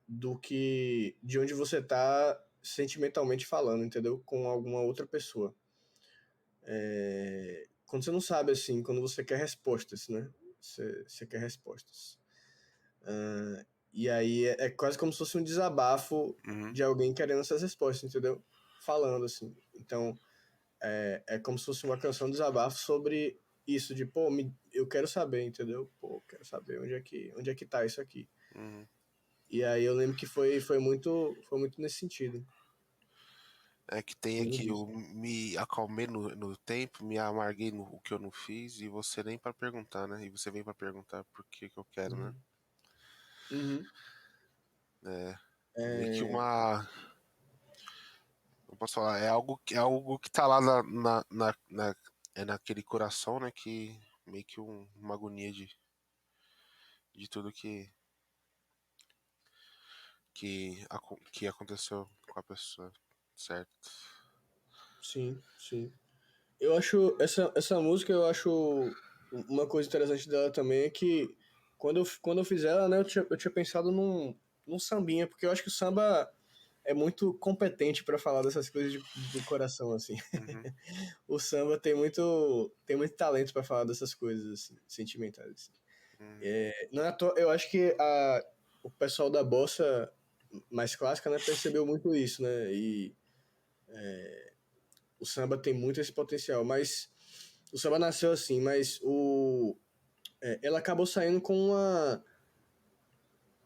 [SPEAKER 2] de onde você tá sentimentalmente falando, entendeu? Com alguma outra pessoa. Quando você não sabe, assim, quando você quer respostas, né? Você quer respostas. E aí é quase como se fosse um desabafo
[SPEAKER 1] Uhum,
[SPEAKER 2] de alguém querendo essas respostas, entendeu? Falando, assim. Então, é como se fosse uma canção de desabafo sobre isso, de, pô, eu quero saber, entendeu? Pô, quero saber onde é que tá isso aqui.
[SPEAKER 1] uhum.
[SPEAKER 2] E aí eu lembro que foi muito nesse sentido.
[SPEAKER 1] É que tem
[SPEAKER 2] Tem
[SPEAKER 1] aqui,
[SPEAKER 2] muito
[SPEAKER 1] eu
[SPEAKER 2] isso.
[SPEAKER 1] me acalmei no tempo, me amarguei no o que eu não fiz, e você nem pra perguntar, né? E você vem pra perguntar por que que eu quero, né?
[SPEAKER 2] Uhum. Uhum.
[SPEAKER 1] É meio que
[SPEAKER 2] É,
[SPEAKER 1] uma. Não posso falar, é algo que tá lá é naquele coração, né? Que meio que uma agonia de tudo que aconteceu com a pessoa, certo?
[SPEAKER 2] sim, sim. Eu acho essa música, eu acho uma coisa interessante dela também é que quando eu fiz ela, né, eu tinha pensado num sambinha, porque eu acho que o samba é muito competente pra falar dessas coisas do coração, assim.
[SPEAKER 1] Uhum,
[SPEAKER 2] O samba tem muito talento pra falar dessas coisas assim, sentimentais. Assim.
[SPEAKER 1] uhum,
[SPEAKER 2] Não é à toa, eu acho que o pessoal da bossa mais clássica, né, percebeu muito isso, né? E o samba tem muito esse potencial, mas o samba nasceu assim, mas ela acabou saindo com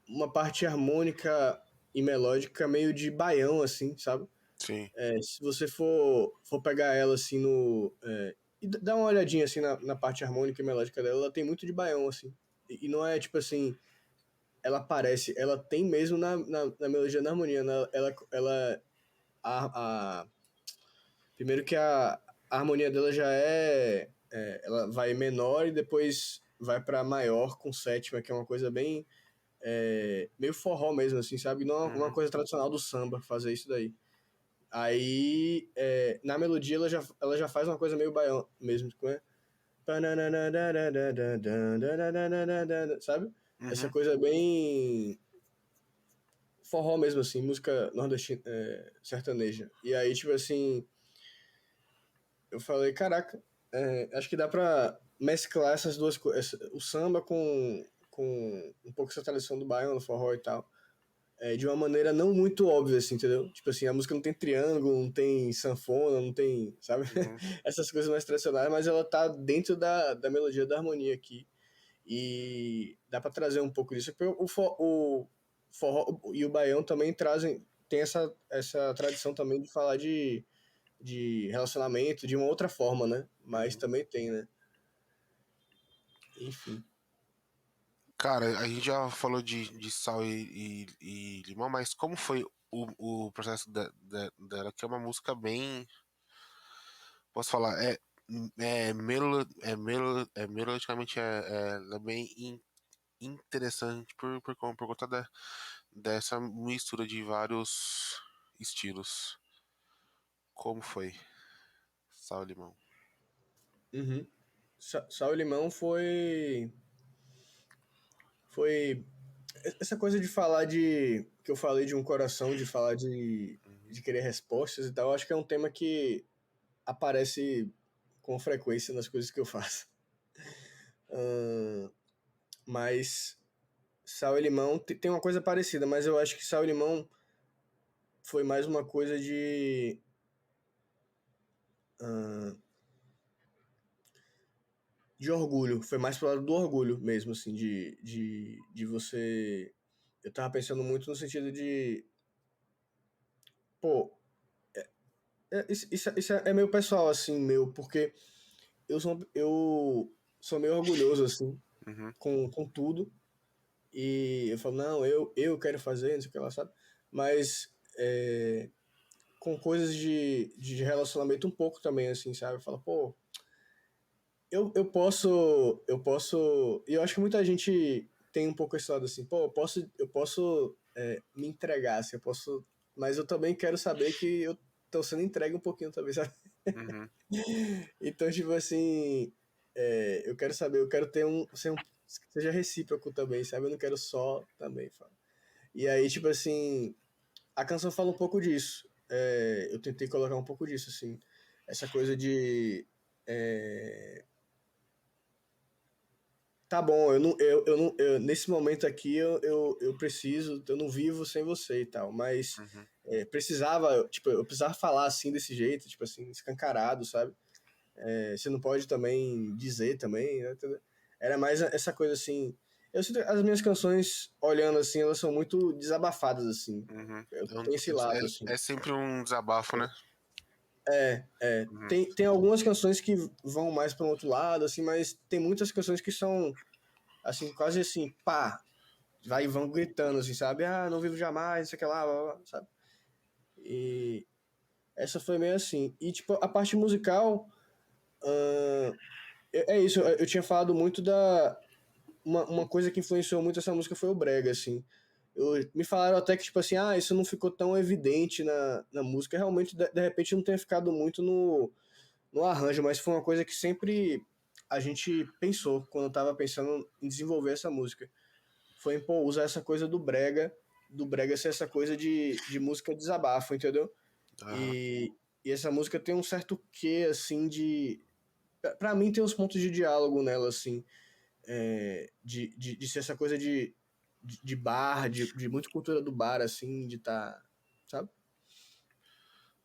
[SPEAKER 2] uma parte harmônica e melódica meio de baião, assim, sabe?
[SPEAKER 1] sim.
[SPEAKER 2] Se você for pegar ela assim e dar uma olhadinha assim na parte harmônica e melódica dela, ela tem muito de baião, assim. E não é tipo assim, ela parece, ela tem mesmo na melodia, na harmonia, né? A, primeiro que a harmonia dela já ela vai menor e depois vai pra maior com sétima, que é uma coisa bem, meio forró mesmo, assim, sabe? Não é uma
[SPEAKER 1] Uhum,
[SPEAKER 2] coisa tradicional do samba fazer isso daí. Aí, na melodia, ela já faz uma coisa meio baião mesmo, como é? Sabe? Essa
[SPEAKER 1] uhum.
[SPEAKER 2] coisa bem forró mesmo, assim, música nordestina, sertaneja. E aí, tipo assim, eu falei, caraca, acho que dá pra mesclar essas duas coisas, o samba com um pouco essa tradição do baião, do forró e tal, de uma maneira não muito óbvia, assim, entendeu? Tipo assim, a música não tem triângulo, não tem sanfona, não tem, sabe?
[SPEAKER 1] Uhum.
[SPEAKER 2] Essas coisas mais tradicionais, mas ela tá dentro da melodia, da harmonia aqui. E dá pra trazer um pouco disso. Porque o forró e o baião também tem essa tradição também de falar de relacionamento de uma outra forma, né? Mas
[SPEAKER 1] Uhum.
[SPEAKER 2] também tem, né? Enfim.
[SPEAKER 1] Cara, a gente já falou de sal e limão, mas como foi o processo dela? Que é uma música bem. Posso falar? Melodicamente ela é bem interessante por conta dessa mistura de vários estilos. Como foi? Sal e limão.
[SPEAKER 2] Uhum. Sal e limão foi essa coisa de falar que eu falei de um coração, de falar de querer respostas e tal, eu acho que é um tema que aparece com frequência nas coisas que eu faço. Ahn, mas sal e limão tem uma coisa parecida, mas eu acho que sal e limão foi mais uma coisa ahn, de orgulho, foi mais pro lado do orgulho mesmo, assim, de você. Eu tava pensando muito no sentido de, pô, isso é meio pessoal, assim, meu, porque eu sou meio orgulhoso, assim,
[SPEAKER 1] Uhum,
[SPEAKER 2] com tudo, e eu falo, não, eu quero fazer, não sei o que lá, sabe? Mas com coisas de relacionamento um pouco também, assim, sabe? Eu falo, pô, e eu acho que muita gente tem um pouco esse lado assim, pô, eu posso me entregar, assim, mas eu também quero saber que eu tô sendo entregue um pouquinho também, sabe?
[SPEAKER 1] uhum,
[SPEAKER 2] Então, tipo assim, eu quero que seja recíproco também, sabe? Eu não quero só também, fala. E aí, tipo assim, a canção fala um pouco disso. Eu tentei colocar um pouco disso, assim, essa coisa de tá bom, nesse momento aqui eu preciso, eu não vivo sem você e tal, mas
[SPEAKER 1] uhum,
[SPEAKER 2] eu precisava falar assim desse jeito, tipo assim, escancarado, sabe? Você não pode também dizer também, né? Entendeu? Era mais essa coisa assim. Eu sinto que as minhas canções, olhando assim, elas são muito desabafadas, assim.
[SPEAKER 1] uhum.
[SPEAKER 2] Eu tenho esse lado, assim.
[SPEAKER 1] É sempre um desabafo, né? Uhum.
[SPEAKER 2] Tem algumas canções que vão mais para um outro lado, assim, mas tem muitas canções que são, assim, quase assim, pá, vai e vão gritando, assim, sabe? Ah, não vivo jamais, não sei o que lá, blá, blá, blá, sabe? E essa foi meio assim. E, tipo, a parte musical, é isso, eu tinha falado muito da... Uma coisa que influenciou muito essa música foi o brega, assim. Me falaram até que, tipo assim, ah, isso não ficou tão evidente na música. Realmente, de repente, não tenha ficado muito no arranjo, mas foi uma coisa que sempre a gente pensou quando eu tava pensando em desenvolver essa música. Foi, pô, usar essa coisa do brega ser essa coisa de música desabafo, entendeu?
[SPEAKER 1] Aham.
[SPEAKER 2] E essa música tem um certo quê, assim, de... Pra mim tem uns pontos de diálogo nela, assim, de ser essa coisa de bar, de muito cultura do bar, assim, de tá, sabe?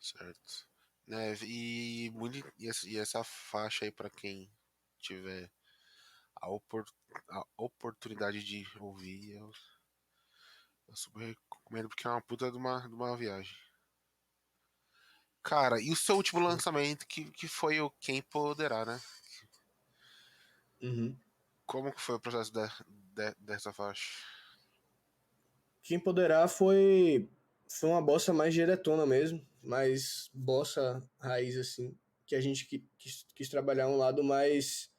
[SPEAKER 1] Certo. Né, e essa faixa aí pra quem tiver a, opor, a oportunidade de ouvir, eu super recomendo porque é uma puta de uma viagem. Cara, e o seu último lançamento que foi o Quem Poderá, né?
[SPEAKER 2] Uhum.
[SPEAKER 1] Como que foi o processo dessa faixa?
[SPEAKER 2] Quem Poderá foi uma bossa mais diretona mesmo, mais bossa raiz, assim, que a gente quis trabalhar um lado mais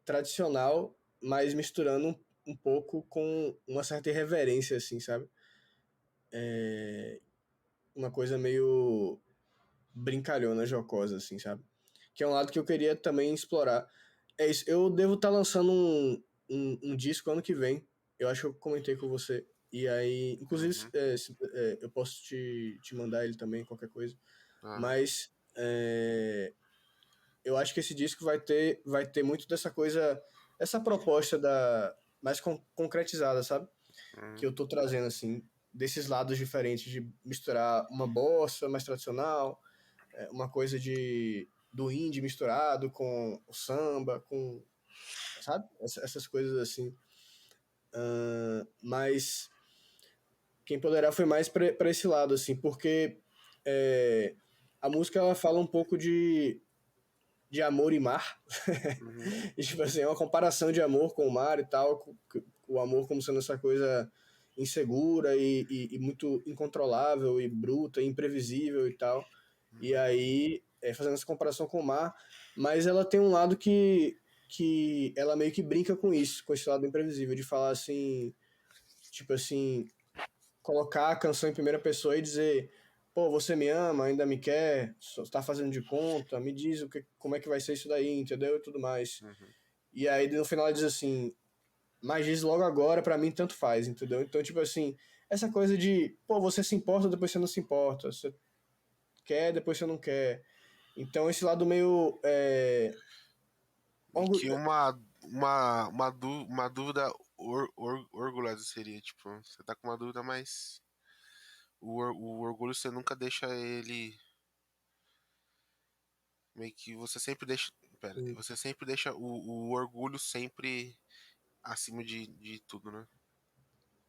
[SPEAKER 2] tradicional, mas misturando um pouco com uma certa irreverência, assim, sabe? Uma coisa meio brincalhona, jocosa, assim, sabe? Que é um lado que eu queria também explorar. É isso, eu devo estar lançando um disco ano que vem. Eu acho que eu comentei com você. E aí, inclusive,
[SPEAKER 1] Uhum,
[SPEAKER 2] eu posso te mandar ele também, qualquer coisa.
[SPEAKER 1] aham,
[SPEAKER 2] Mas eu acho que esse disco vai ter muito dessa coisa, essa proposta mais concretizada, sabe? Que
[SPEAKER 1] uhum,
[SPEAKER 2] eu tô trazendo, assim, desses lados diferentes, de misturar uma bossa mais tradicional, uma coisa do indie misturado com o samba, com, sabe? Essas coisas assim. Mas quem poderá foi mais para esse lado, assim, porque é, a música ela fala um pouco de amor e mar.
[SPEAKER 1] uhum,
[SPEAKER 2] E, tipo assim, é uma comparação de amor com o mar e tal, o amor como sendo essa coisa insegura e muito incontrolável e bruta, e imprevisível e tal. E aí, fazendo essa comparação com o mar, mas ela tem um lado que ela meio que brinca com isso, com esse lado imprevisível, de falar assim, tipo assim, colocar a canção em primeira pessoa e dizer, pô, você me ama, ainda me quer, só tá fazendo de conta, me diz como é que vai ser isso daí, entendeu? E tudo mais.
[SPEAKER 1] uhum.
[SPEAKER 2] E aí no final ela diz assim, mas diz logo agora, pra mim tanto faz, entendeu? Então, tipo assim, essa coisa de, pô, você se importa, depois você não se importa, você quer, depois você não quer. Então esse lado meio
[SPEAKER 1] E que uma dúvida orgulhosa seria, tipo, você tá com uma dúvida, mas o orgulho você nunca deixa ele. Meio que você sempre deixa. Pera, você sempre deixa o orgulho sempre acima de tudo, né?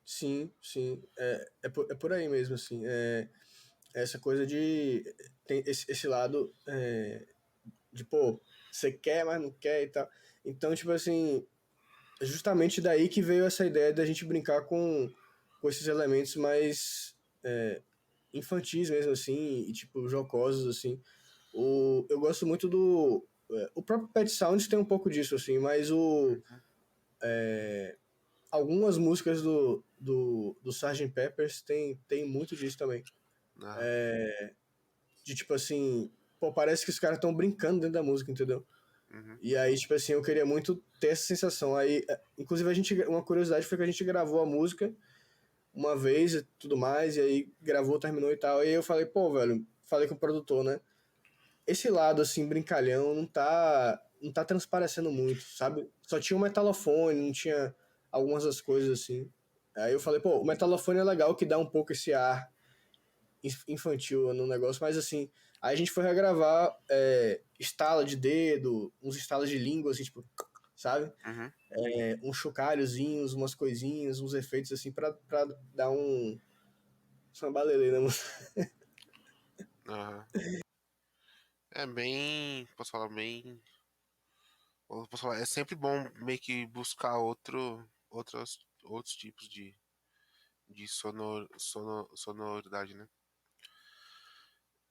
[SPEAKER 2] sim, sim, é por aí mesmo, assim, essa coisa de, tem esse lado de, pô, você quer, mas não quer e tal. Então, tipo assim, é justamente daí que veio essa ideia da gente brincar com esses elementos mais infantis mesmo, assim, e tipo, jocosos, assim. Eu gosto muito o próprio Pet Sounds tem um pouco disso, assim, mas
[SPEAKER 1] Uhum.
[SPEAKER 2] algumas músicas do Sgt. Peppers tem muito disso também.
[SPEAKER 1] Aham.
[SPEAKER 2] De tipo assim, pô, parece que os caras estão brincando dentro da música, entendeu?
[SPEAKER 1] Uhum.
[SPEAKER 2] E aí, tipo assim, eu queria muito ter essa sensação. Aí, inclusive, uma curiosidade foi que a gente gravou a música uma vez e tudo mais, e aí gravou, terminou e tal. E aí eu falei, pô, velho, falei com o produtor, né? Esse lado, assim, brincalhão, não tá transparecendo muito, sabe? Só tinha o metalofone, não tinha algumas das coisas, assim. Aí eu falei, pô, o metalofone é legal que dá um pouco esse ar infantil no negócio, mas assim, aí a gente foi regravar estala de dedo, uns estalos de língua, assim, tipo, sabe?
[SPEAKER 1] Uhum.
[SPEAKER 2] Uns chocalhozinhos, umas coisinhas, uns efeitos assim pra dar um. Uma baleleira, né?
[SPEAKER 1] Aham. É bem. Posso falar bem. Posso falar, é sempre bom meio que buscar outros tipos de sonoridade, né?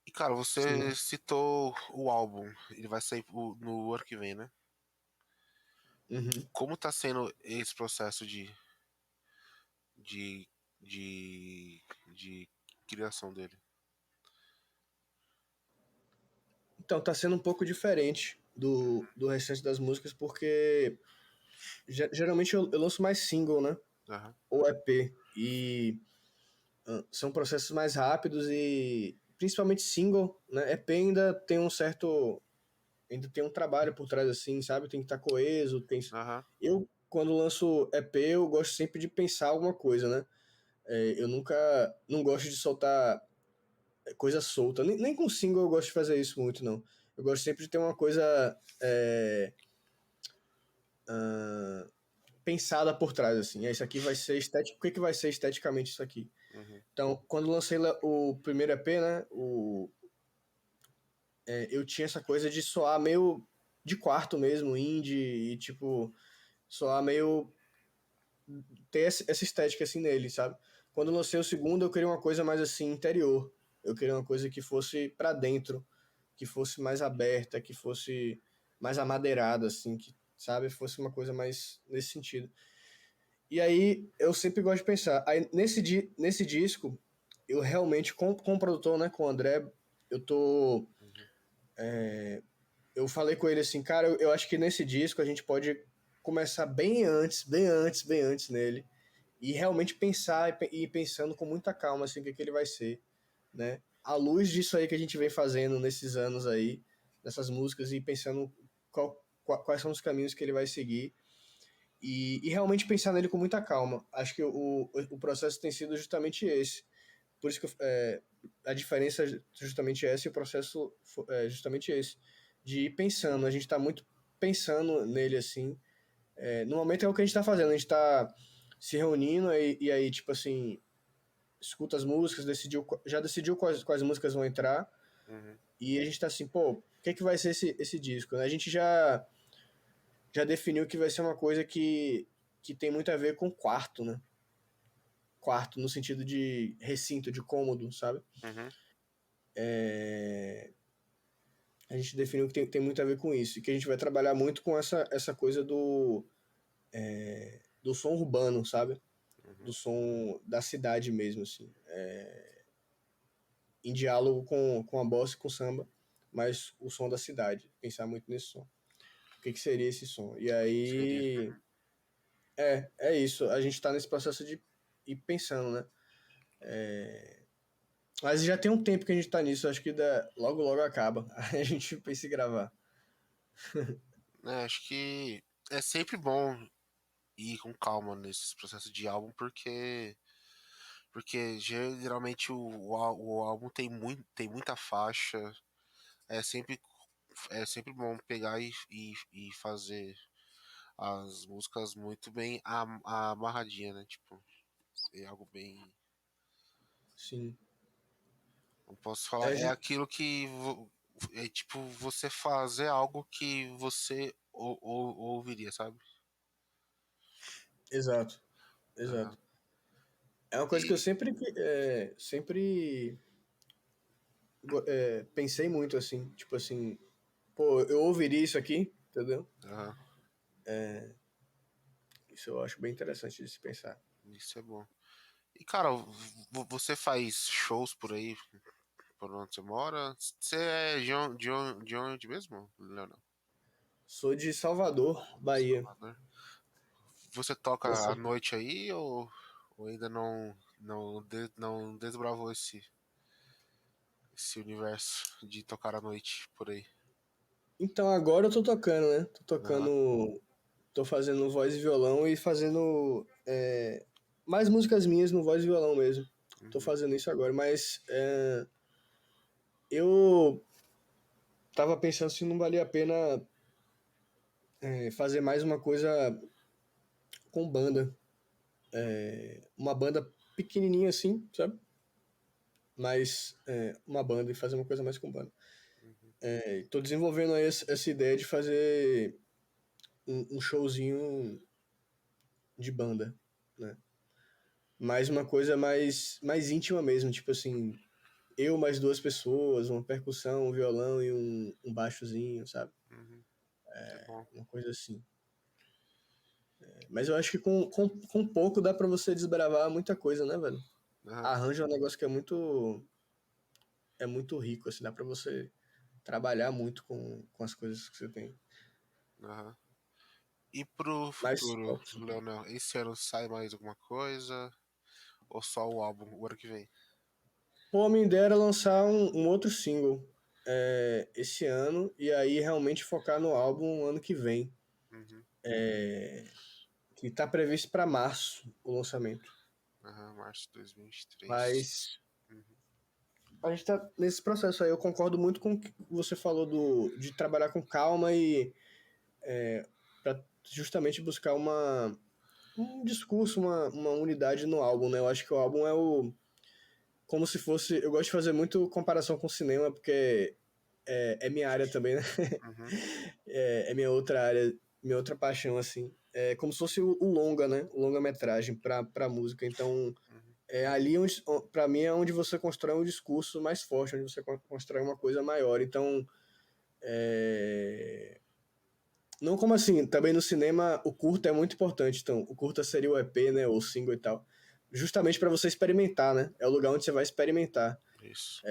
[SPEAKER 1] E cara, você
[SPEAKER 2] Sim.
[SPEAKER 1] citou o álbum, ele vai sair no ano que vem, né?
[SPEAKER 2] Uhum.
[SPEAKER 1] Como tá sendo esse processo de, de criação dele?
[SPEAKER 2] Então, tá sendo um pouco diferente do restante das músicas, porque geralmente eu lanço mais single, né?
[SPEAKER 1] Aham,
[SPEAKER 2] Ou EP. E são processos mais rápidos e principalmente single, né? EP ainda tem um certo. Ainda tem um trabalho por trás, assim, sabe? Tem que estar coeso.
[SPEAKER 1] aham,
[SPEAKER 2] Eu, quando lanço EP, eu gosto sempre de pensar alguma coisa, né? Eu nunca. Não gosto de soltar coisa solta. Nem com single eu gosto de fazer isso muito, não. Eu gosto sempre de ter uma coisa pensada por trás, assim. Isso aqui vai ser estético. O que vai ser esteticamente isso aqui?
[SPEAKER 1] uhum,
[SPEAKER 2] Então, quando lancei o primeiro EP, né? Eu tinha essa coisa de soar meio de quarto mesmo, indie, e tipo, soar meio. Ter essa estética assim nele, sabe? Quando eu lancei o segundo, eu queria uma coisa mais assim, interior. Eu queria uma coisa que fosse pra dentro, que fosse mais aberta, que fosse mais amadeirada, assim, que, sabe? Fosse uma coisa mais nesse sentido. E aí, eu sempre gosto de pensar. Aí, nesse disco, eu realmente, com o produtor, né, com o André, eu tô.
[SPEAKER 1] uhum.
[SPEAKER 2] Eu falei com ele assim, cara, eu acho que nesse disco a gente pode começar bem antes nele. E realmente pensar e ir pensando com muita calma, assim, o que ele vai ser, né? À luz disso aí que a gente vem fazendo nesses anos aí, nessas músicas, e pensando quais são os caminhos que ele vai seguir. E realmente pensar nele com muita calma. Acho que o processo tem sido justamente esse. Por isso que a diferença é justamente essa e o processo é justamente esse. De ir pensando. A gente está muito pensando nele assim. No momento é o que a gente está fazendo. A gente está se reunindo e aí, tipo assim, escuta as músicas, já decidiu quais músicas vão entrar.
[SPEAKER 1] Uhum.
[SPEAKER 2] E a gente tá assim, pô, o que vai ser esse disco, né? A gente já definiu que vai ser uma coisa que tem muito a ver com quarto, né? Quarto no sentido de recinto, de cômodo, sabe?
[SPEAKER 1] Uhum.
[SPEAKER 2] A gente definiu que tem muito a ver com isso. E que a gente vai trabalhar muito com essa coisa do som urbano, sabe? Do
[SPEAKER 1] Uhum.
[SPEAKER 2] som da cidade mesmo, assim. Em diálogo com a bossa e com o samba, mas o som da cidade. Pensar muito nesse som. O que seria esse som? E
[SPEAKER 1] Seria.
[SPEAKER 2] aí. É isso. A gente tá nesse processo de ir pensando, né? Mas já tem um tempo que a gente tá nisso. Acho que logo, logo acaba. Aí a gente pensa em gravar.
[SPEAKER 1] É, acho que é sempre bom ir com calma nesses processos de álbum, porque geralmente o álbum tem muita faixa. É sempre, é sempre bom pegar e fazer as músicas muito bem amarradinha, né? Tipo, é algo bem.
[SPEAKER 2] Sim.
[SPEAKER 1] Não posso falar.
[SPEAKER 2] É,
[SPEAKER 1] É aquilo que. É tipo você fazer algo que você ouviria, sabe?
[SPEAKER 2] exato,
[SPEAKER 1] Aham.
[SPEAKER 2] exato. É uma coisa que eu
[SPEAKER 1] E.
[SPEAKER 2] sempre pensei muito assim. Tipo assim, pô, eu ouviria isso aqui, entendeu?
[SPEAKER 1] Aham.
[SPEAKER 2] Isso eu acho bem interessante de se pensar.
[SPEAKER 1] Isso é bom. E, cara, você faz shows por aí, por onde você mora? Você é de onde mesmo, Leonel?
[SPEAKER 2] Sou de Salvador, Bahia.
[SPEAKER 1] Salvador. Você toca à
[SPEAKER 2] Você?
[SPEAKER 1] noite aí ou ainda não desbravou esse universo de tocar à noite por aí?
[SPEAKER 2] Então agora eu tô tocando, né? Tô
[SPEAKER 1] Aham.
[SPEAKER 2] tocando. Tô fazendo voz e violão e fazendo mais músicas minhas no voz e violão mesmo. Tô
[SPEAKER 1] Uhum.
[SPEAKER 2] fazendo isso agora, mas eu tava pensando se não valia a pena fazer mais uma coisa com banda. Uma banda pequenininha assim, sabe? Mas uma banda e fazer uma coisa mais com banda. Tô desenvolvendo aí essa ideia de fazer um showzinho de banda, né? Mais uma coisa mais íntima mesmo, tipo assim, eu mais duas pessoas, uma percussão, um violão e um baixozinho, sabe?
[SPEAKER 1] Uhum. É bom.
[SPEAKER 2] Uma coisa assim. Mas eu acho que com pouco dá pra você desbravar muita coisa, né, velho?
[SPEAKER 1] Aham,
[SPEAKER 2] Arranjo é um negócio que é muito rico, assim, dá pra você trabalhar muito com as coisas que você tem.
[SPEAKER 1] aham. E pro
[SPEAKER 2] Mas,
[SPEAKER 1] futuro, Leonel, esse ano sai mais alguma coisa? Ou só o álbum o ano que vem?
[SPEAKER 2] pô, a minha ideia era lançar um outro single esse ano e aí realmente focar no álbum ano que vem,
[SPEAKER 1] Uhum.
[SPEAKER 2] que tá previsto pra março o lançamento.
[SPEAKER 1] Aham, março de 2023.
[SPEAKER 2] Mas
[SPEAKER 1] Uhum.
[SPEAKER 2] a gente tá nesse processo aí, eu concordo muito com o que você falou de trabalhar com calma e para justamente buscar um discurso, uma unidade no álbum, né? Eu acho que o álbum como se fosse, eu gosto de fazer muito comparação com o cinema, porque é minha área também, né?
[SPEAKER 1] Uhum.
[SPEAKER 2] É minha outra área, minha outra paixão, assim. É como se fosse o longa, né? O longa-metragem pra música. Então,
[SPEAKER 1] Uhum.
[SPEAKER 2] é ali onde, pra mim, é onde você constrói um discurso mais forte, onde você constrói uma coisa maior. Então, é... não como assim, também no cinema o curta é muito importante. Então, o curta seria o EP, né? Ou o single e tal. Justamente para você experimentar, né? É o lugar onde você vai experimentar.
[SPEAKER 1] Isso.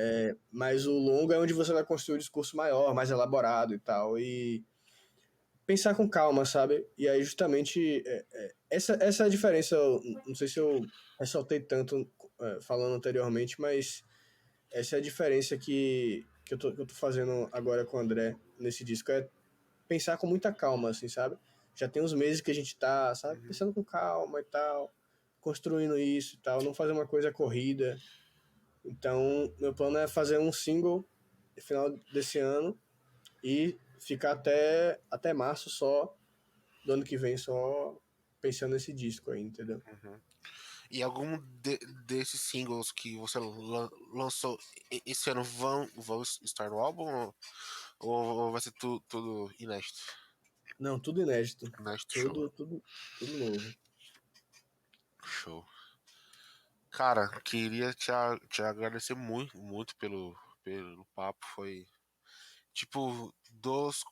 [SPEAKER 2] Mas o longa é onde você vai construir um discurso maior, mais elaborado e tal. E pensar com calma, sabe? E aí, justamente, essa é a diferença. Eu não sei se eu ressaltei tanto falando anteriormente, mas essa é a diferença que eu tô fazendo agora com o André nesse disco. É pensar com muita calma, assim, sabe? Já tem uns meses que a gente tá, sabe?
[SPEAKER 1] Uhum.
[SPEAKER 2] Pensando com calma e tal, construindo isso e tal, não fazer uma coisa corrida. Então, meu plano é fazer um single no final desse ano e ficar até março só do ano que vem só pensando nesse disco aí, entendeu?
[SPEAKER 1] Uhum. E algum desses singles que você lançou esse ano vão estar no álbum? Ou vai ser tudo inédito?
[SPEAKER 2] Não, tudo inédito.
[SPEAKER 1] Inédito, show.
[SPEAKER 2] Tudo novo.
[SPEAKER 1] Show. Cara, queria te agradecer muito, muito pelo papo. Foi tipo dos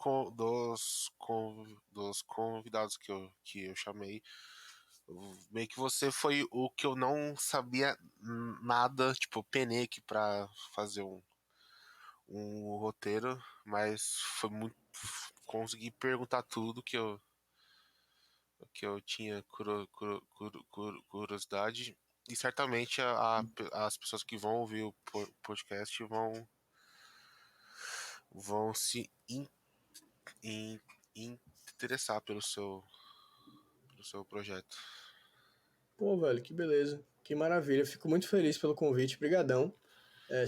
[SPEAKER 1] convidados que eu chamei. Meio que você foi o que eu não sabia nada, tipo, penei aqui pra fazer um roteiro, mas foi muito. Consegui perguntar tudo que eu tinha curiosidade. E certamente as pessoas que vão ouvir o podcast vão se in- interessar pelo seu projeto.
[SPEAKER 2] Pô, velho, que beleza. Que maravilha. Fico muito feliz pelo convite. Brigadão.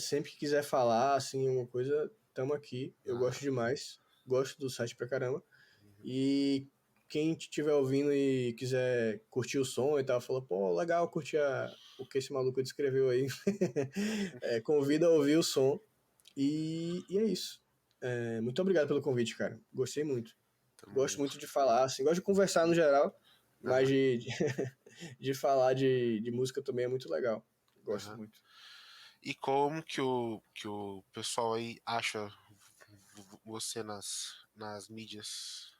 [SPEAKER 2] Sempre que quiser falar, assim, uma coisa, tamo aqui. Eu gosto
[SPEAKER 1] Ah,
[SPEAKER 2] demais. Gosto do site pra caramba.
[SPEAKER 1] uhum.
[SPEAKER 2] E quem estiver ouvindo e quiser curtir o som e tal, fala, pô, legal curtir o que esse maluco descreveu aí. Convida a ouvir o som. E é isso. Muito obrigado pelo convite, cara. Gostei muito.
[SPEAKER 1] Tamo
[SPEAKER 2] Gosto
[SPEAKER 1] junto.
[SPEAKER 2] muito de falar, assim, gosto de conversar no geral, mas
[SPEAKER 1] Aham,
[SPEAKER 2] de falar de música também é muito legal. Gosto
[SPEAKER 1] aham.
[SPEAKER 2] muito.
[SPEAKER 1] E como que o pessoal aí acha você nas mídias?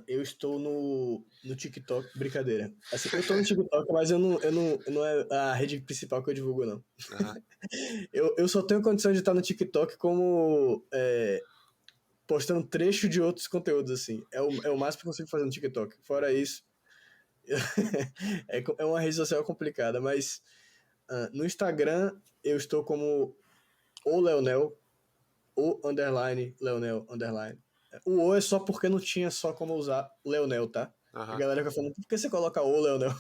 [SPEAKER 2] Eu estou no TikTok, brincadeira. Assim, eu tô no TikTok, mas eu não é a rede principal que eu divulgo, não.
[SPEAKER 1] Aham,
[SPEAKER 2] Eu só tenho condição de estar no TikTok como postando trecho de outros conteúdos, assim. É o máximo que eu consigo fazer no TikTok. Fora
[SPEAKER 1] uhum,
[SPEAKER 2] isso, é uma rede social complicada, mas no Instagram eu estou como o Leonel, o underline, Leonel, underline. O O é só porque não tinha só como usar Leonel, tá? A
[SPEAKER 1] aham.
[SPEAKER 2] galera fica falando, por que você coloca o Leonel?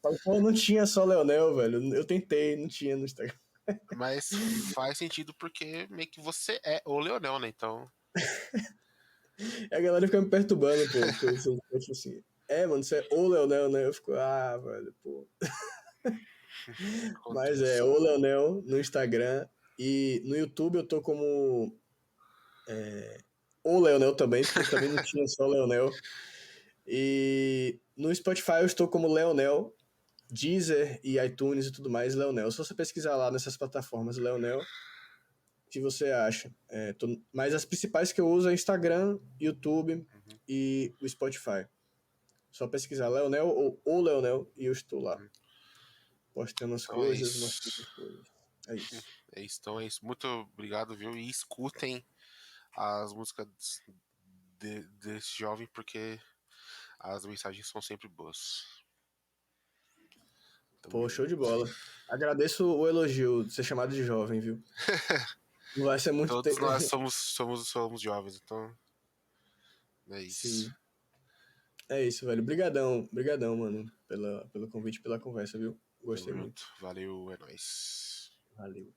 [SPEAKER 2] Fala, pô, não tinha só Leonel, velho. Eu tentei, não tinha no Instagram.
[SPEAKER 1] Mas faz sentido porque meio que você é o Leonel, né? Então,
[SPEAKER 2] E a galera fica me perturbando, pô, tipo assim. Mano, você é o Leonel, né? Eu fico, velho, pô. Mas
[SPEAKER 1] acontece.
[SPEAKER 2] o Leonel no Instagram. E no YouTube eu tô como o Leonel também, porque também não tinha só o Leonel. E no Spotify eu estou como Leonel, Deezer e iTunes e tudo mais, Leonel. Se você pesquisar lá nessas plataformas Leonel, o que você acha? Mas as principais que eu uso é Instagram, YouTube e o Spotify. Só pesquisar Leonel ou o Leonel e eu estou lá. Postando as
[SPEAKER 1] Então é
[SPEAKER 2] coisas, mostrando
[SPEAKER 1] isso.
[SPEAKER 2] as coisas. É isso.
[SPEAKER 1] É isso, então é isso. Muito obrigado, viu? E escutem as músicas desse jovem, porque as mensagens são sempre boas. Tamo
[SPEAKER 2] Pô, show de
[SPEAKER 1] junto.
[SPEAKER 2] bola. Agradeço o elogio de ser chamado de jovem, viu? Não vai ser muito
[SPEAKER 1] Todos
[SPEAKER 2] tempo.
[SPEAKER 1] nós somos jovens, então é isso.
[SPEAKER 2] Sim. É isso, velho. Brigadão, brigadão, mano, pelo convite, pela conversa, viu?
[SPEAKER 1] Tamo
[SPEAKER 2] Gostei
[SPEAKER 1] junto.
[SPEAKER 2] muito.
[SPEAKER 1] Valeu, é nóis.
[SPEAKER 2] Valeu.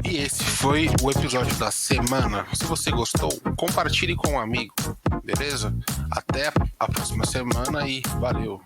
[SPEAKER 1] E esse foi o episódio da semana. Se você gostou, compartilhe com um amigo, beleza? Até a próxima semana e valeu!